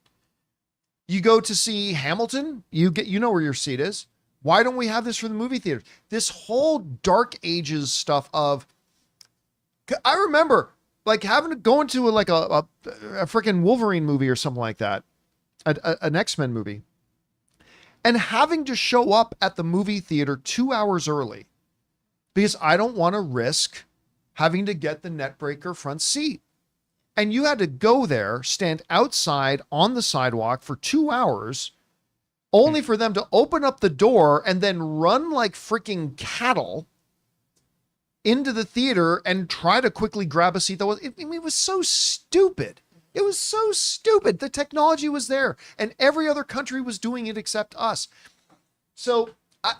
A: You go to see Hamilton, you know where your seat is. Why don't we have this for the movie theater? This whole dark ages stuff of, I remember like having to go into a freaking Wolverine movie or something like that, an X-Men movie, and having to show up at the movie theater 2 hours early because I don't want to risk having to get the netbreaker front seat. And you had to go there, stand outside on the sidewalk for 2 hours, only for them to open up the door and then run like freaking cattle into the theater and try to quickly grab a seat. It was so stupid. It was so stupid. The technology was there and every other country was doing it except us. So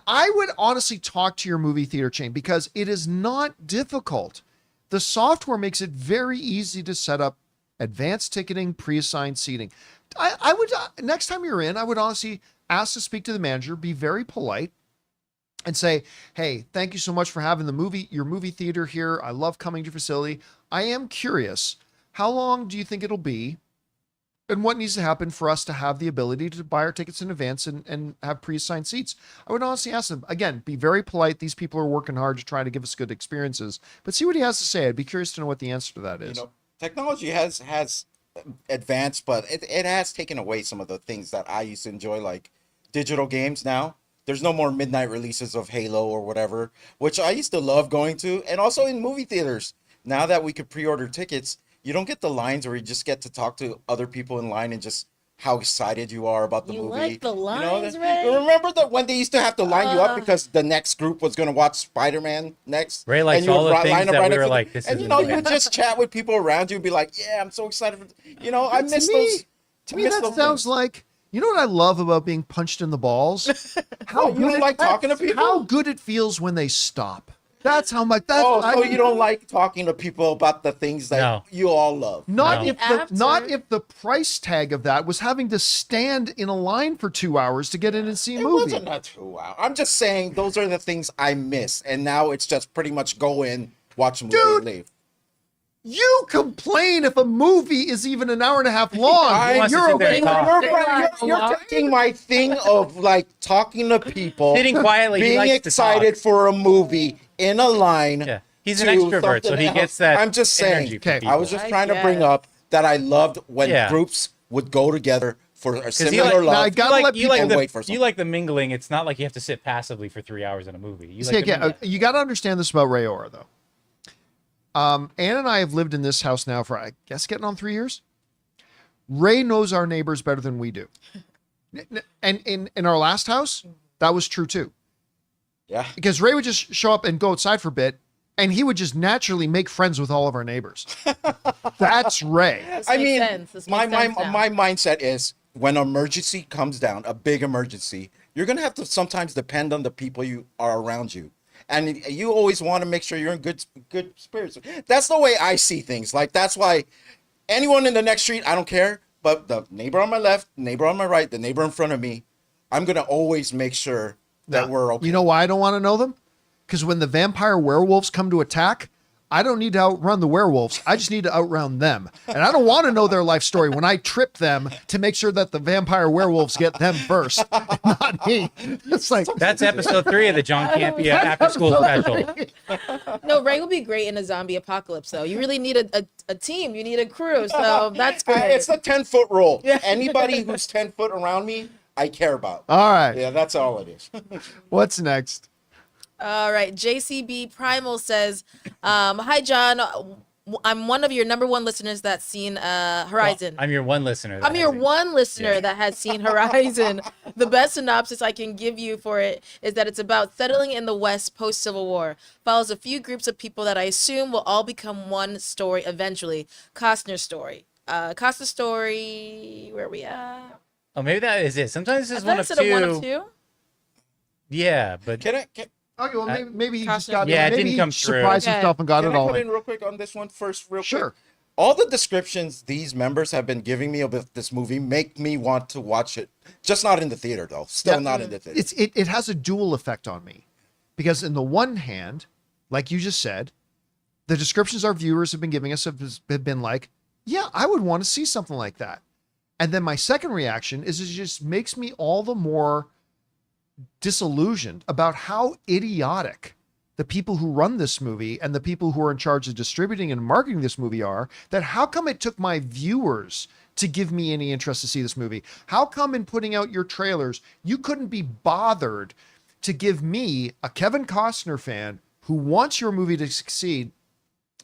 A: I would honestly talk to your movie theater chain because it is not difficult. The software makes it very easy to set up advanced ticketing, pre-assigned seating. I would, next time you're in, I would honestly ask to speak to the manager, be very polite and say, hey, thank you so much for having your movie theater here. I love coming to your facility. I am curious, how long do you think it'll be? And what needs to happen for us to have the ability to buy our tickets in advance and have pre-assigned seats? I would honestly ask them, again, be very polite. These people are working hard to try to give us good experiences, but see what he has to say. I'd be curious to know what the answer to that is.
D: You know, technology has advanced, but it has taken away some of the things that I used to enjoy, like digital games now. There's no more midnight releases of Halo or whatever, which I used to love going to. And also in movie theaters, now that we could pre-order tickets, you don't get the lines where you just get to talk to other people in line and just how excited you are about the
B: You
D: movie.
B: like the lines,
D: that-
B: Ray?
D: Remember that when they used to have to line you up because the next group was going to watch Spider-Man next?
C: Ray likes
D: and you
C: all
D: would
C: the things
D: line up
C: that we
D: next
C: were
D: to the-
C: like, this
D: and
C: is
D: you know,
C: annoying.
D: you just chat with people around you and be like, yeah, I'm so excited. I miss
A: to
D: those.
A: To me, that sounds like, you know what I love about being punched in the balls? How
D: You don't like talking to people?
A: How good it feels when they stop. That's how much. That's
D: So you don't like talking to people about the things that
C: No.
D: you all love.
A: Not
C: No.
A: if the price tag of that was having to stand in a line for 2 hours to get in and see a
D: It
A: movie.
D: wasn't a 2 hour. I'm just saying those are the things I miss, and now it's just pretty much go in, watch a movie,
A: Dude,
D: and leave.
A: You complain if a movie is even an hour and a half long.
C: wants to
A: You're
C: sit there
A: okay.
C: and talk.
D: You're taking my thing of like talking to people,
C: Sitting quietly, he
D: being
C: likes to
D: excited
C: talk.
D: for a movie in a line.
C: Yeah. He's an
D: to
C: extrovert, so
D: something
C: he gets
D: else.
C: that
D: I'm just saying.
C: energy from
A: Okay.
D: I was
C: people.
D: just
B: I
D: trying to bring
B: guess.
D: up that I loved when
C: Yeah.
D: groups would go together for a
C: you
D: similar
C: like-
A: I
D: love.
A: gotta let
C: you like
A: people
C: the,
D: wait for
C: you
D: something.
C: like the mingling. It's not like you have to sit passively for 3 hours in a movie. You
A: See,
C: like the
A: again,
C: mingling.
A: you got to understand this about Rayora, though. Ann and I have lived in this house now for, I guess, getting on 3 years. Ray knows our neighbors better than we do. And in our last house, that was true too.
D: Yeah.
A: Because Ray would just show up and go outside for a bit, and he would just naturally make friends with all of our neighbors. That's Ray.
B: This
D: I
B: makes
D: mean,
B: sense. This
D: my
B: makes sense now.
D: my mindset is when emergency comes down, a big emergency, you're gonna have to sometimes depend on the people you are around you, and you always want to make sure you're in good spirits. That's the way I see things. Like that's why anyone in the next street, I don't care, but the neighbor on my left, neighbor on my right, the neighbor in front of me, I'm gonna always make sure that we're okay.
A: You know why I don't want to know them? Because when the vampire werewolves come to attack, I don't need to outrun the werewolves. I just need to outrun them. And I don't want to know their life story when I trip them to make sure that the vampire werewolves get them first, not me. It's like,
C: That's episode 3 of the John Campea after school special.
B: No, Ray will be great in a zombie apocalypse, though. You really need a team. You need a crew. So that's great.
D: It's the 10-foot rule. Anybody who's 10 foot around me, I care about.
A: all right,
D: Yeah, that's all it is.
A: what's next?
B: All right. JCB Primal says, hi, John. I'm one of your number one listeners that's seen Horizon.
C: I'm your one listener. that
B: I'm your
C: has it.
B: one listener that has seen Horizon. The best synopsis I can give you for it is that it's about settling in the West post-Civil War. Follows a few groups of people that I assume will all become one story eventually. Costner's story. Costner's story, where are we at?
C: Oh, maybe that is it. Sometimes this
B: I
C: is
B: thought
C: one
B: I
C: of
B: said a one of
C: two.
B: two.
C: Yeah, but
D: Can
A: Okay, well, maybe he just
B: Costner-
A: got
C: Yeah, it
A: maybe
C: didn't
A: he
C: come through.
A: surprised
B: Okay.
A: himself and got
D: Can
A: it
D: I
A: all
D: put
A: in.
D: in real quick on this one first, real
A: Sure.
D: quick? All the descriptions these members have been giving me of this movie make me want to watch it. Just not in the theater, though. Still
A: Yeah.
D: not in the theater.
A: It has a dual effect on me, because in the one hand, like you just said, the descriptions our viewers have been giving us have been like, yeah, I would want to see something like that. And then my second reaction is it just makes me all the more disillusioned about how idiotic the people who run this movie and the people who are in charge of distributing and marketing this movie are, that how come it took my viewers to give me any interest to see this movie? How come in putting out your trailers, you couldn't be bothered to give me, a Kevin Costner fan who wants your movie to succeed,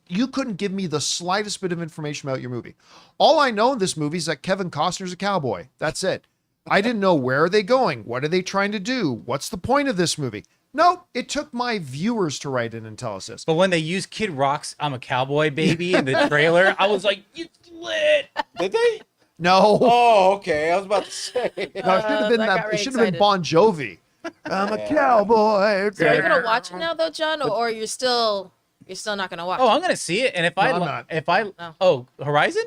A: you couldn't give me the slightest bit of information about your movie? All I know in this movie is that Kevin Costner's a cowboy. That's it. I didn't know, where are they going? What are they trying to do? What's the point of this movie? No, it took my viewers to write in and tell us this.
C: But when they use Kid Rock's "I'm a Cowboy Baby" in the trailer, I was like, "You lit!"
D: Did they?
A: No,
D: Oh, okay. I was about to say.
A: no, it should have been
B: that got
A: that. It
B: Ray
A: should have been
B: excited.
A: Bon Jovi. I'm a cowboy.
B: So are you gonna watch it now, though, John, or you're still not gonna watch?
C: Oh,
B: it?
C: I'm gonna see it, and if
A: I'm not.
C: Horizon,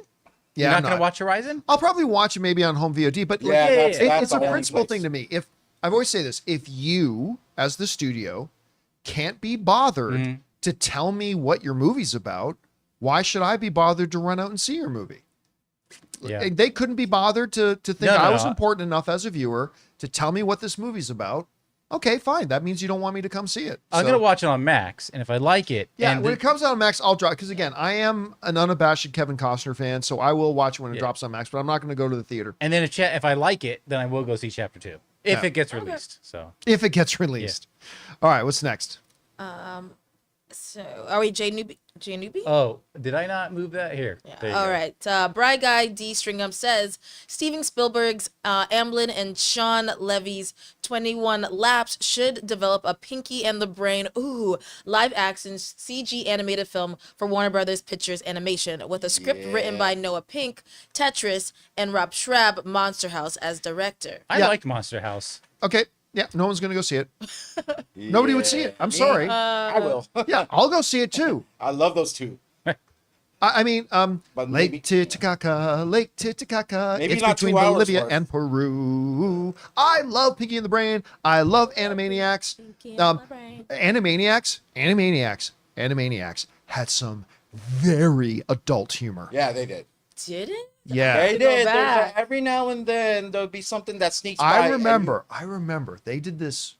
A: Yeah,
C: you're not
A: I'm
C: gonna
A: not.
C: watch Horizon?
A: I'll probably watch it maybe on home VOD, but
D: Yeah,
A: like,
D: that's
A: it's
D: the
A: a
D: only
A: principal
D: place.
A: thing to me. If I've always say this, if you as the studio can't be bothered to tell me what your movie's about, why should I be bothered to run out and see your movie?
C: Yeah.
A: They couldn't be bothered to think
C: No,
A: I
C: no,
A: was
C: no.
A: important enough as a viewer to tell me what this movie's about. Okay, fine. That means you don't want me to come see it.
C: I'm
A: So-
C: gonna watch it on Max, and if I like it,
A: Yeah,
C: and
A: when it comes out on Max, I'll drop, because again, I am an unabashed Kevin Costner fan, so I will watch it when it
C: Yeah.
A: drops on Max, but I'm not going to go to the theater
C: and then if I like it, then I will go see Chapter 2 if
A: Yeah.
C: it gets released. So
A: if it gets released. All right, what's next?
B: So, are we J Newbie?
C: Oh, did I not move that here? There you
B: All
C: go.
B: right. Bry Guy D Stringham says Steven Spielberg's Amblin and Shawn Levy's 21 Laps should develop a Pinky and the Brain live action CG animated film for Warner Brothers Pictures Animation with a script written by Noah Pink, Tetris, and Rob Schrab, Monster House as director.
C: I liked Monster House.
A: Okay. Yeah, no one's going to go see it. Nobody would see it. I'm sorry.
D: I will.
A: Yeah, I'll go see it too.
D: I love those two.
A: I mean,
D: But
A: Lake
D: maybe-
A: Titicaca, Lake Titicaca.
D: Maybe
A: It's
D: not
A: between
D: 2 hours
A: Bolivia
D: worth.
A: and Peru. I love Pinky and the Brain. I love Animaniacs. Animaniacs had some very adult humor.
D: Yeah, they did.
B: Did it?
A: Yeah.
D: They
B: Go
D: did.
B: back.
D: Every now and then there'll be something that sneaks by.
A: I remember they did this.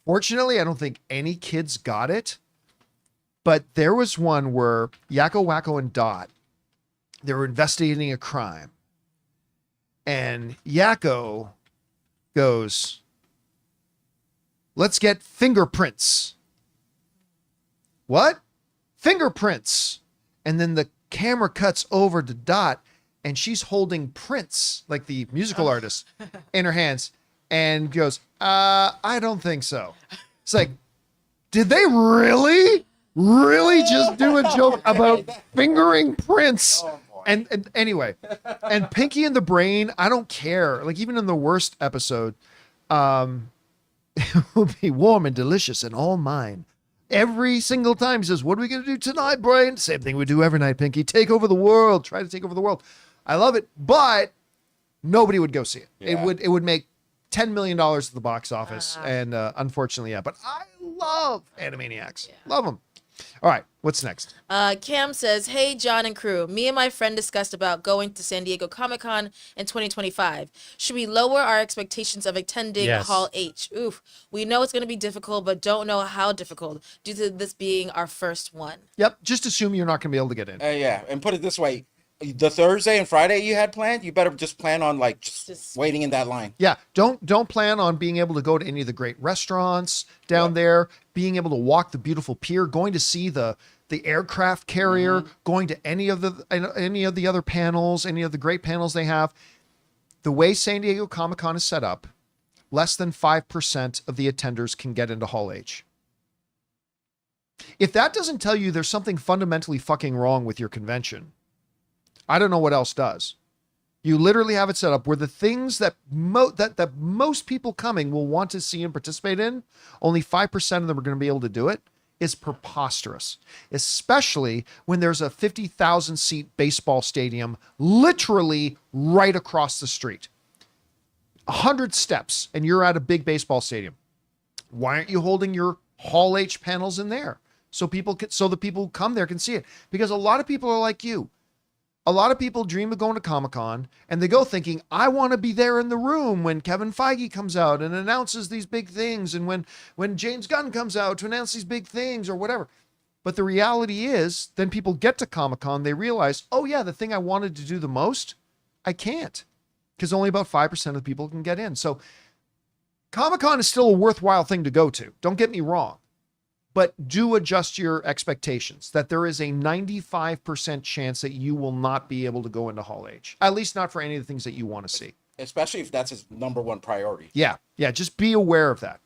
A: Fortunately, I don't think any kids got it, but there was one where Yakko, Wacko, and Dot, they were investigating a crime, and Yakko goes, "Let's get fingerprints." What? Fingerprints. And then the camera cuts over to Dot, and she's holding Prince, like the musical artist, in her hands, and goes, I don't think so. It's like, did they really just do a joke about fingering Prince?
D: Oh, boy.
A: And anyway, and Pinky and the Brain, I don't care. Like, even in the worst episode, it will be warm and delicious and all mine. Every single time he says, "What are we going to do tonight, Brian?" Same thing we do every night, Pinky. Take over the world. Try to take over the world. I love it, but nobody would go see it.
D: Yeah.
A: It would make $10 million at the box office, and unfortunately, yeah. But I love Animaniacs. Love them. All right, what's next?
B: Cam says, "Hey, John and crew. Me and my friend discussed about going to San Diego Comic-Con in 2025. Should we lower our expectations of attending
C: Yes.
B: Hall H? Oof. We know it's going to be difficult, but don't know how difficult due to this being our first one."
A: Yep, just assume you're not going to be able to get in.
D: Yeah, and put it this way: the Thursday and Friday you had planned, you better just plan on like just waiting in that line.
A: Yeah, don't plan on being able to go to any of the great restaurants down there, being able to walk the beautiful pier, going to see the aircraft carrier, going to any of the other panels, any of the great panels they have. The way San Diego Comic-Con is set up, less than 5% of the attenders can get into Hall H. If that doesn't tell you there's something fundamentally fucking wrong with your convention, I don't know what else does. You literally have it set up where the things that most people coming will want to see and participate in, only 5% of them are going to be able to do it, is preposterous. Especially when there's a 50,000 seat baseball stadium literally right across the street. 100 steps and you're at a big baseball stadium. Why aren't you holding your Hall H panels in there? So the people who come there can see it. Because a lot of people are like you. A lot of people dream of going to Comic-Con and they go thinking, I want to be there in the room when Kevin Feige comes out and announces these big things, and when James Gunn comes out to announce these big things or whatever. But the reality is, then people get to Comic-Con, they realize, oh yeah, the thing I wanted to do the most, I can't. Because only about 5% of the people can get in. So Comic-Con is still a worthwhile thing to go to. Don't get me wrong. But do adjust your expectations that there is a 95% chance that you will not be able to go into Hall H, at least not for any of the things that you want to see.
D: Especially if that's his number one priority.
A: Yeah. Just be aware of that.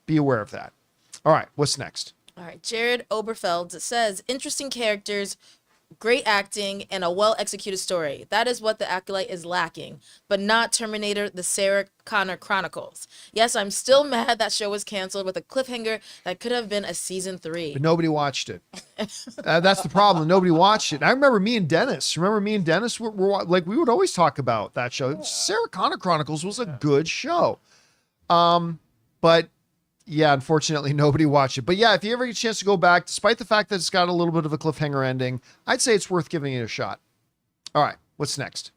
A: All right. What's next?
B: All right. Jared Oberfeld says, "Interesting characters, great acting, and a well-executed story. That is what The Acolyte is lacking, but not Terminator, the Sarah Connor Chronicles. Yes, I'm still mad that show was canceled with a cliffhanger that could have been a season 3.
A: But nobody watched it. That's the problem. Nobody watched it. I remember me and Dennis were like, we would always talk about that show. Sarah Connor Chronicles was a good show. But yeah, unfortunately, nobody watched it. But yeah, if you ever get a chance to go back, despite the fact that it's got a little bit of a cliffhanger ending, I'd say it's worth giving it a shot. All right, what's next?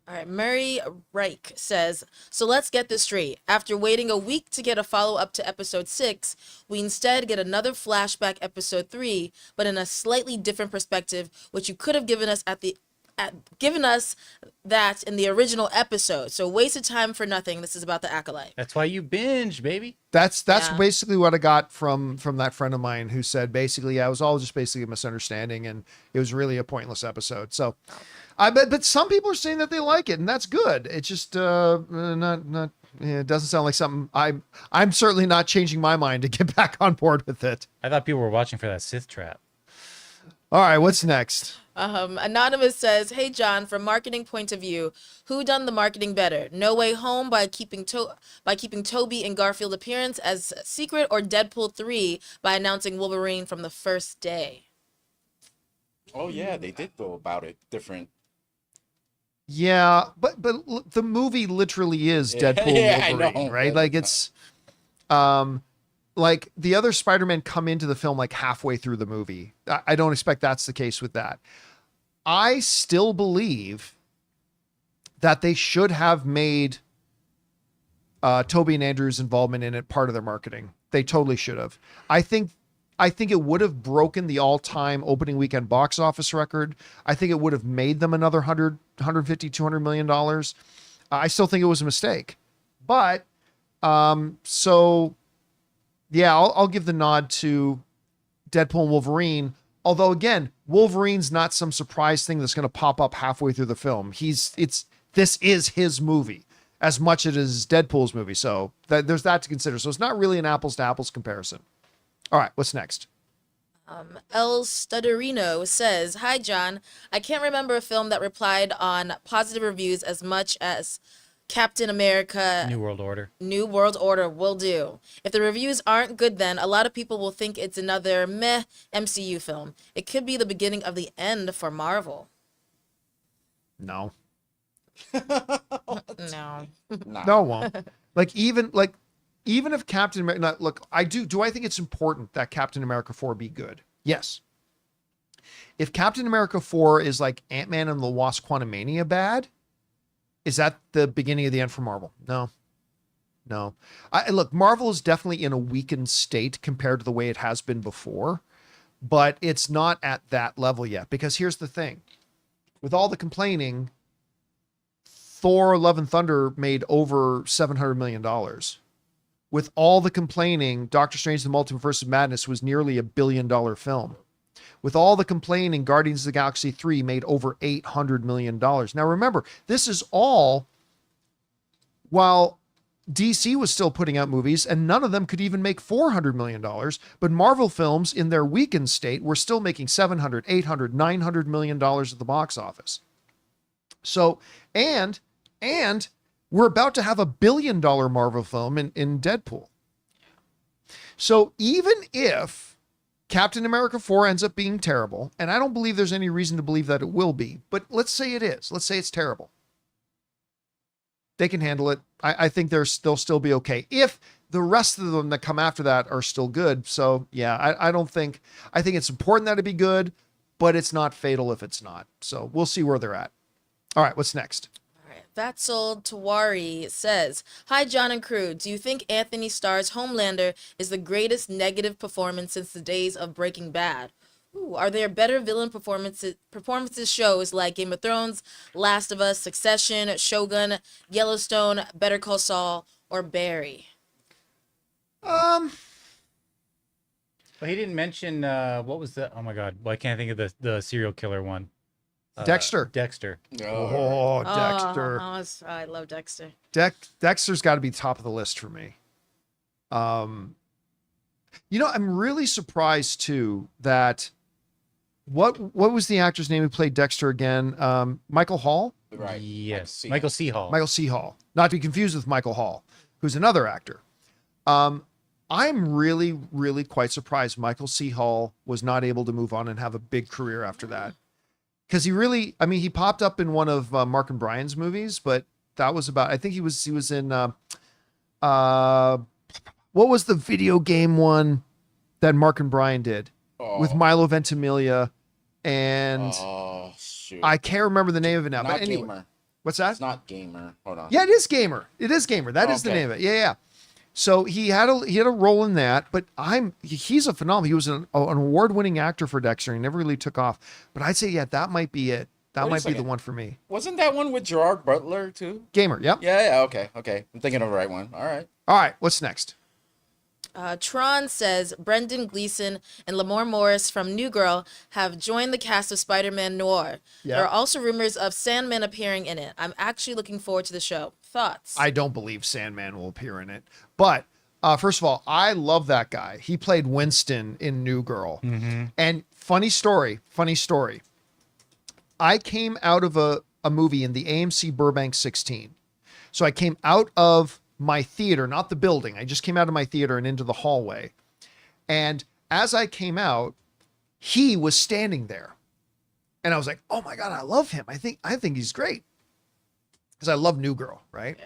B: All right, Murray Reich says, "So let's get this straight. After waiting a week to get a follow-up to episode 6, we instead get another flashback episode 3, but in a slightly different perspective, which you could have given us at given us that in the original episode. So wasted time for nothing. This is about the Acolyte.
C: That's why you binge, baby.
A: That's
B: Yeah.
A: basically what I got from that friend of mine who said basically, yeah, it was all just basically a misunderstanding and it was really a pointless episode. So I bet, but some people are saying that they like it and that's good. It's just not it doesn't sound like something I'm certainly not changing my mind to get back on board with it.
C: I thought people were watching for that Sith trap.
A: All right, what's next?
B: Anonymous says, "Hey John, from marketing point of view, who done the marketing better? No Way Home by keeping Toby and Garfield appearance as secret, or Deadpool 3 by announcing Wolverine from the first day?"
D: Oh yeah, they did go about it different.
A: Yeah, but the movie literally is Deadpool and Wolverine, right? Like it's like the other Spider-Man come into the film like halfway through the movie. I don't expect that's the case with that. I still believe that they should have made Toby and Andrew's involvement in it part of their marketing. They totally should have. I think it would have broken the all-time opening weekend box office record. I think it would have made them another 150, $200 million. I still think it was a mistake. But, so, yeah, I'll give the nod to Deadpool and Wolverine. Although, again, Wolverine's not some surprise thing that's going to pop up halfway through the film. This is his movie as much as it is Deadpool's movie. So there's that to consider. So it's not really an apples to apples comparison. All right, what's next?
B: El Stutterino says, "Hi, John. I can't remember a film that replied on positive reviews as much as Captain America
C: New World Order
B: will do. If the reviews aren't good, then a lot of people will think it's another meh MCU film. It could be the beginning of the end for Marvel."
A: No.
B: No.
A: No, it won't. Even if Captain America, look, do I think it's important that Captain America 4 be good? Yes. If Captain America 4 is like Ant-Man and the Wasp Quantumania bad, is that the beginning of the end for Marvel? No. Look, Marvel is definitely in a weakened state compared to the way it has been before, but it's not at that level yet. Because here's the thing. With all the complaining, Thor Love and Thunder made over $700 million. With all the complaining, Doctor Strange: The Multiverse of Madness was nearly $1 billion film. With all the complaining, Guardians of the Galaxy 3 made over $800 million. Now remember, this is all while DC was still putting out movies and none of them could even make $400 million. But Marvel films in their weakened state were still making $700, $800, $900 million at the box office. So, and we're about to have $1 billion Marvel film in Deadpool. So even if Captain America 4 ends up being terrible, and I don't believe there's any reason to believe that it will be, but let's say it is. Let's say it's terrible. They can handle it. I think they'll still be okay if the rest of them that come after that are still good. So yeah, I think it's important that it be good, but it's not fatal if it's not. So we'll see where they're at. All right, what's next?
B: Vatsal Tawari says, "Hi, John and crew. Do you think Anthony Starr's Homelander is the greatest negative performance since the days of Breaking Bad? Ooh, are there better villain performances shows like Game of Thrones, Last of Us, Succession, Shogun, Yellowstone, Better Call Saul, or Barry?"
C: Well, he didn't mention what was the? Oh my God! Why can't I think of the serial killer one?
A: Dexter.
C: Dexter.
A: Oh, Dexter.
B: I love Dexter.
A: Dexter's got to be top of the list for me. I'm really surprised too that what was the actor's name who played Dexter again? Michael Hall?
D: Right.
C: Yes. Michael C. Hall.
A: Michael C. Hall. Not to be confused with Michael Hall, who's another actor. I'm really, really quite surprised Michael C. Hall was not able to move on and have a big career after that. Because he popped up in one of Mark and Brian's movies, but that was about, I think he was in, what was the video game one that Mark and Brian did with Milo Ventimiglia? And I can't remember the name of it now,
D: Not
A: but anyway.
D: Gamer.
A: What's that?
D: It's not Gamer. Hold on.
A: Yeah, it is Gamer. That is the name of it. Yeah. So he had a role in that, but he's a phenomenal. He was an award-winning actor for Dexter. He never really took off, but I'd say, yeah, that might be it. That
D: Wait a
A: might be the
D: second.
A: one for me.
D: Wasn't that one with Gerard Butler too?
A: Gamer, yep.
D: Yeah, okay. I'm thinking of the right one. All right.
A: All right, what's next?
B: Tron says Brendan Gleeson and Lamar Morris from New Girl have joined the cast of Spider-Man Noir.
A: Yeah.
B: There are also rumors of Sandman appearing in it. I'm actually looking forward to the show. Thoughts?
A: I don't believe Sandman will appear in it. But first of all, I love that guy. He played Winston in New Girl. And funny story. I came out of a movie in the AMC Burbank 16. So I came out of my theater, not the building. I just came out of my theater and into the hallway. And as I came out, he was standing there. And I was like, oh my God, I love him. I think he's great. Because I love New Girl, right?
B: Yeah.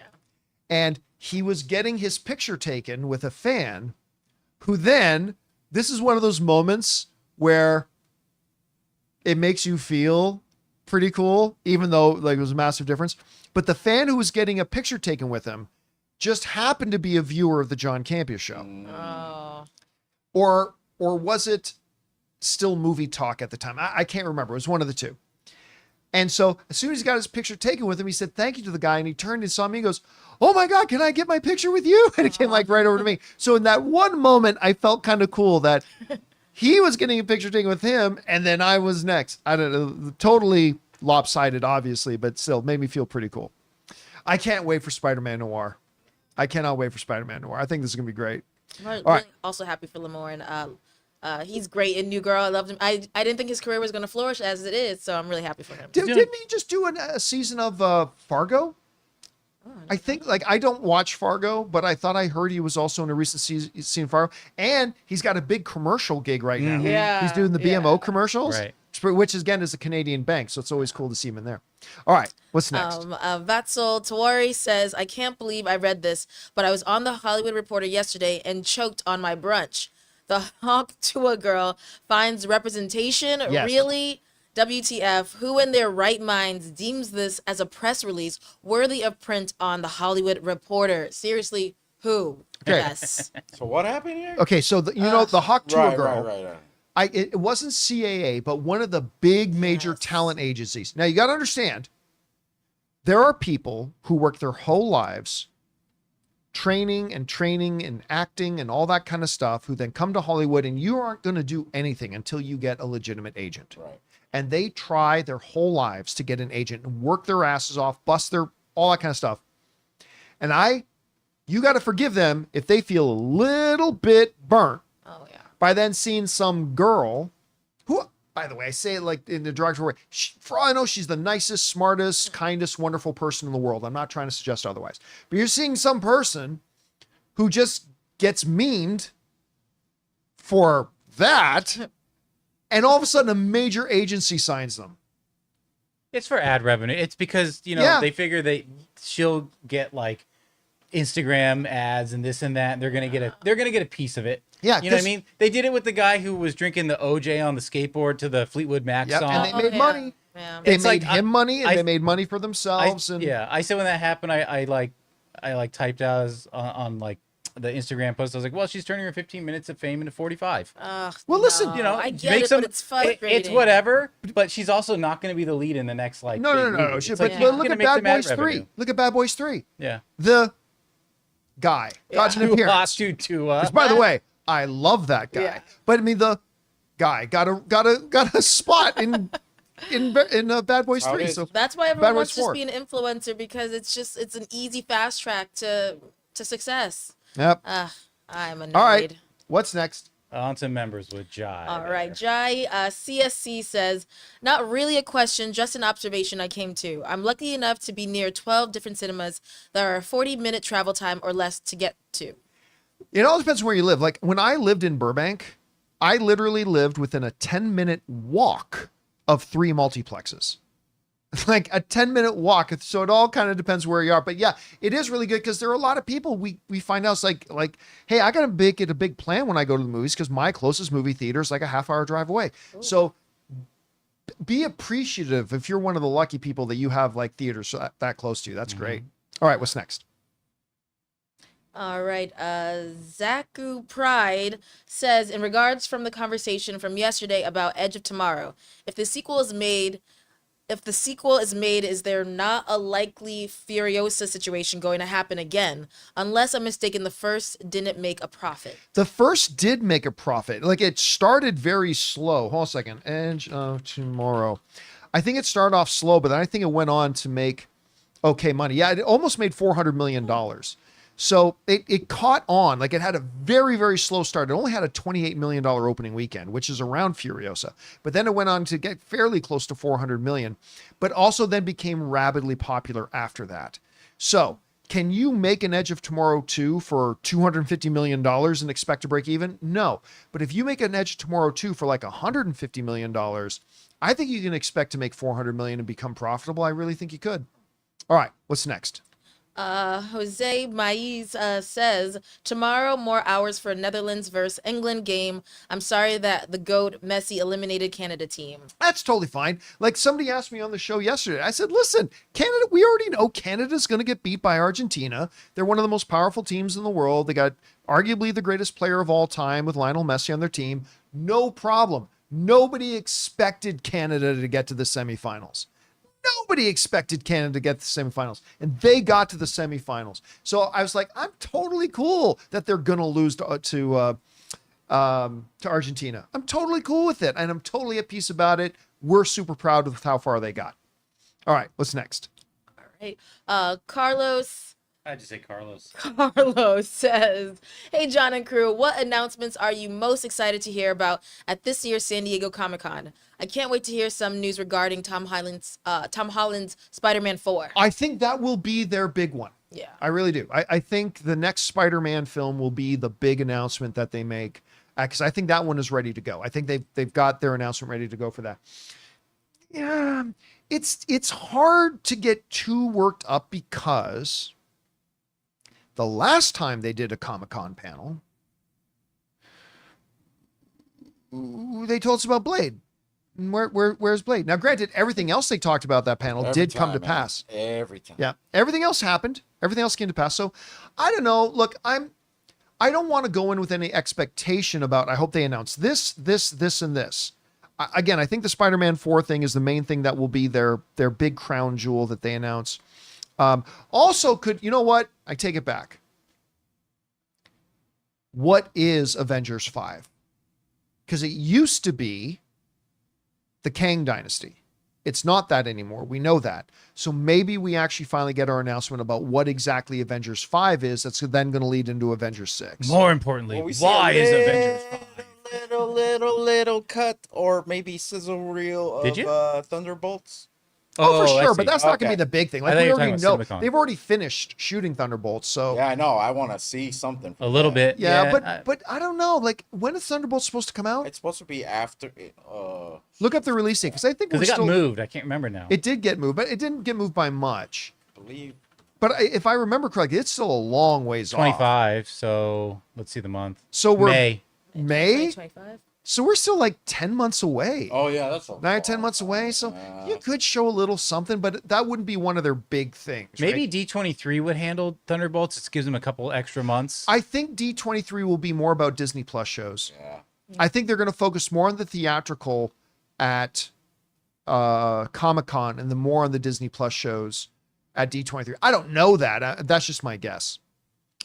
A: And he was getting his picture taken with a fan who then, this is one of those moments where it makes you feel pretty cool, even though like it was a massive difference. But the fan who was getting a picture taken with him just happened to be a viewer of the John Campea Show.
B: Oh.
A: Or was it still Movie Talk at the time? I can't remember. It was one of the two. And so as soon as he got his picture taken with him, he said thank you to the guy, and he turned and saw me and goes, oh my God, can I get my picture with you? And it came like right over to me. So in that one moment, I felt kind of cool that he was getting a picture taken with him, and then I was next. I don't know, totally lopsided, obviously, but still made me feel pretty cool. I can't wait for Spider-Man Noir. I cannot wait for Spider-Man Noir. I think this is going to be great.
B: I'm really
A: right.
B: also happy for Lamar, and he's great in New Girl. I loved him. I didn't think his career was going to flourish as it is, so I'm really happy for him.
A: Didn't he just do a season of Fargo? I think, like, I don't watch Fargo, but I thought I heard he was also in a recent season of Fargo. And he's got a big commercial gig right now.
B: Yeah,
A: He's doing the BMO commercials,
C: Right.
A: which again is a Canadian bank, so it's always cool to see him in there. All right, what's next?
B: Vatsal Tawari says, I can't believe I read this, but I was on the Hollywood Reporter yesterday and choked on my brunch. The Hawk Tua girl finds representation?
A: Yes.
B: Really? WTF, who in their right minds deems this as a press release worthy of print on the Hollywood Reporter? Seriously, who?
A: Okay.
B: Yes.
D: So what happened here?
A: Okay, so the Hawk Tua girl.
D: Right.
A: It wasn't CAA, but one of the big major talent agencies. Now you got to understand, there are people who work their whole lives training and acting and all that kind of stuff, who then come to Hollywood, and you aren't going to do anything until you get a legitimate agent.
D: Right.
A: And they try their whole lives to get an agent and work their asses off, all that kind of stuff. And you got to forgive them if they feel a little bit burnt
B: Oh, yeah.
A: by then seeing some girl who, by the way, I say it like in the derogatory way, for all I know, she's the nicest, smartest, kindest, wonderful person in the world. I'm not trying to suggest otherwise. But you're seeing some person who just gets memed for that, and all of a sudden a major agency signs them.
C: It's for ad revenue. It's because, they figure she'll get like Instagram ads and this and that, and they're gonna get a piece of it.
A: Yeah,
C: you know what I mean? They did it with the guy who was drinking the OJ on the skateboard to the Fleetwood Mac song.
A: And they made money.
B: Yeah.
A: They
C: It's
A: made
C: like,
A: him money, and they made money for themselves.
C: I said when that happened, I typed out on like the Instagram post. I was like, well, she's turning her 15 minutes of fame into 45.
A: Well, listen,
B: I get
C: make
B: it, but it's frustrating.
C: It's whatever, but she's also not going to be the lead in the next like.
A: No.
C: movie. It's
A: But
C: like,
A: look
C: you're
A: at
C: gonna
A: Bad
C: make them ad
A: Boys 3.
C: revenue.
A: Look at Bad Boys 3.
C: Yeah.
A: The guy got an appearance. Which, by the way, I love that guy.
B: Yeah.
A: But I mean, the guy got a spot in Bad Boys 3. So
B: That's why
A: Bad
B: everyone
A: Boys
B: wants to
A: 4.
B: just be an influencer, because it's an easy fast track to success.
A: Yep.
B: I'm annoyed.
A: All right. What's next?
C: On to members with Jai.
B: All right, Jai, CSC says, not really a question, just an observation I came to. I'm lucky enough to be near 12 different cinemas that are a 40-minute travel time or less to get to.
A: It all depends on where you live. Like when I lived in Burbank, I literally lived within a 10-minute walk of 3 multiplexes. Like a 10-minute walk. So it all kind of depends where you are. But yeah, it is really good because there are a lot of people we find out, it's like, hey, I got to make it a big plan when I go to the movies because my closest movie theater is like a half-hour drive away. Ooh. So be appreciative if you're one of the lucky people that you have like theaters that close to you. That's great. All right, what's next?
B: All right. Zaku Pride says, in regards from the conversation from yesterday about Edge of Tomorrow, if the sequel is made, if the sequel is made, is there not a likely Furiosa situation going to happen again? Unless I'm mistaken, the first didn't make a profit.
A: The first did make a profit. Like, it started very slow. Hold on a second. Edge of Tomorrow. I think it started off slow, but then I think it went on to make okay money. Yeah, it almost made $400 million. So it caught on. Like, it had a very, very slow start. It only had a $28 million opening weekend, which is around Furiosa. But then it went on to get fairly close to 400 million, but also then became rapidly popular after that. So can you make an Edge of Tomorrow 2 for $250 million and expect to break even? No. But if you make an Edge of Tomorrow 2 for like $150 million, I think you can expect to make 400 million and become profitable. I really think you could. All right, what's next?
B: Jose Maiz says, tomorrow more hours for Netherlands versus England game. I'm sorry that the GOAT Messi eliminated Canada team.
A: That's totally fine. Like, somebody asked me on the show yesterday. I said, listen, Canada, we already know Canada's going to get beat by Argentina. They're one of the most powerful teams in the world. They got arguably the greatest player of all time with Lionel Messi on their team. No problem. Nobody expected Canada to get to the semifinals. Nobody expected Canada to get to the semifinals, and they got to the semifinals. So I was like, I'm totally cool that they're going to lose to Argentina. I'm totally cool with it, and I'm totally at peace about it. We're super proud of how far they got. All right, what's next?
B: All right. Carlos.
C: I just say Carlos.
B: Carlos says, hey, John and crew, what announcements are you most excited to hear about at this year's San Diego Comic-Con? I can't wait to hear some news regarding Tom Holland's Spider-Man 4.
A: I think that will be their big one.
B: Yeah.
A: I really do. I think the next Spider-Man film will be the big announcement that they make, because I think that one is ready to go. I think they've got their announcement ready to go for that. Yeah, it's hard to get too worked up because the last time they did a Comic-Con panel, they told us about Blade. Where's Blade? Now, granted, everything else they talked about that panel did come to pass.
D: Every time.
A: Yeah, everything else happened. Everything else came to pass. So, I don't know. Look, I don't want to go in with any expectation about, I hope they announce this, and this. Again, I think the Spider-Man 4 thing is the main thing that will be their big crown jewel that they announce. Also, you know what? I take it back. What is Avengers 5? Because it used to be the Kang Dynasty. It's not that anymore. We know that. So maybe we actually finally get our announcement about what exactly Avengers 5 is. That's then going to lead into Avengers 6.
C: More importantly, why is Avengers 5?
D: Little cut or maybe sizzle reel of Thunderbolts.
A: Oh, for sure,
C: I see.
A: but that's not going to be the big thing. Like,
C: I thought
A: we
C: you were
A: already
C: talking
A: know
C: about CinemaCon.
A: they've already finished shooting Thunderbolts. So
D: Yeah, I know. I want to see something. From
C: A little
D: that.
C: bit.
A: yeah, but I don't know. Like, when is Thunderbolts supposed to come out?
D: It's supposed to be after.
A: Look up the release date, because I think
C: Because it got moved. I can't remember now.
A: It did get moved, but it didn't get moved by much.
D: I believe.
A: But if I remember correctly, it's still a long ways off.
C: 25. So let's see the month.
A: So we're
C: May.
A: May?
B: 2025?
A: So we're still like 10 months away.
D: Oh yeah, that's a
A: 9 or 10 months away. So you could show a little something, but that wouldn't be one of their big things.
C: Maybe
A: right?
C: D23 would handle Thunderbolts. It gives them a couple extra months.
A: I think D23 will be more about Disney Plus shows.
D: Yeah.
A: I think they're going to focus more on the theatrical at Comic-Con and the more on the Disney Plus shows at D23. I don't know that. That's just my guess.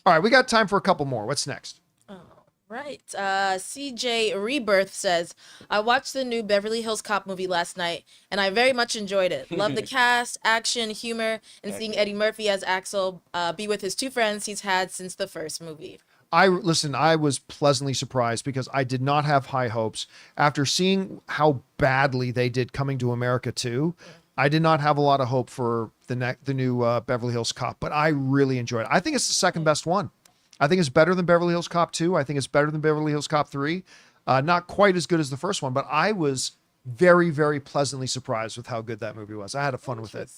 A: All right, we got time for a couple more. What's next?
B: Right. CJ Rebirth says, I watched the new Beverly Hills Cop movie last night, and I very much enjoyed it. Love the cast, action, humor, and seeing Eddie Murphy as Axel be with his two friends he's had since the first movie.
A: I was pleasantly surprised because I did not have high hopes. After seeing how badly they did Coming to America 2, I did not have a lot of hope for the new Beverly Hills Cop, but I really enjoyed it. I think it's the second best one. I think it's better than Beverly Hills Cop 2. I think it's better than Beverly Hills Cop 3. Not quite as good as the first one, but I was very, very pleasantly surprised with how good that movie was. I had fun with it.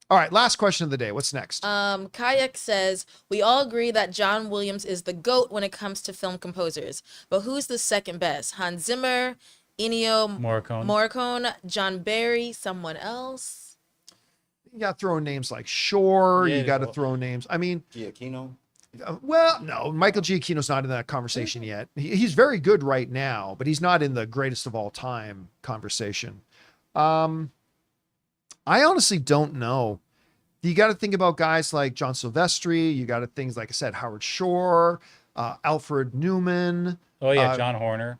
A: All right, last question of the day. What's next?
B: Kayak says, we all agree that John Williams is the GOAT when it comes to film composers. But who's the second best? Hans Zimmer, Ennio Morricone, John Barry, someone else?
A: You got to throw names like Shore.
C: Yeah,
A: you got to throw names. I mean,
D: Giacchino.
A: Well, no, Michael Giacchino's not in that conversation yet. He's very good right now, but he's not in the greatest of all time conversation. I honestly don't know. You got to think about guys like John Silvestri. You got to things like I said, Howard Shore, Alfred Newman.
C: Oh yeah, John Horner.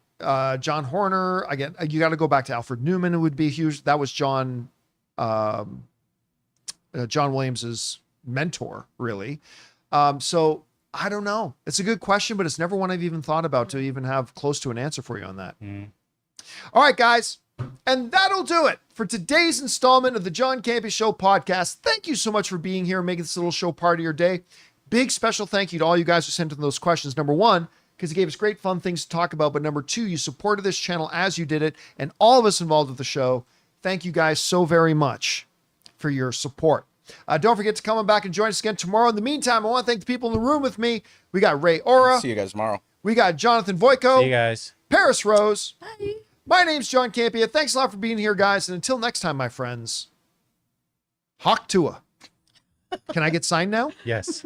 A: John Horner. Again, you got to go back to Alfred Newman. It would be huge. That was John Williams's mentor, really. So I don't know. It's a good question, but it's never one I've even thought about to even have close to an answer for you on that. All right, guys. And that'll do it for today's installment of the John Campea Show podcast. Thank you so much for being here and making this little show part of your day. Big special thank you to all you guys who sent in those questions. Number one, because it gave us great fun things to talk about. But number two, you supported this channel as you did it. And all of us involved with the show, thank you guys so very much for your support. Don't forget to come back and join us again tomorrow. In the meantime, I want to thank the people in the room with me. We got Ray Ora.
D: See you guys tomorrow.
A: We got Jonathan Voico.
C: See you guys.
A: Paris Rose.
B: Bye.
A: My name's John Campea. Thanks a lot for being here, guys. And until next time, my friends, Hawk Tua. Can I get signed now?
C: Yes.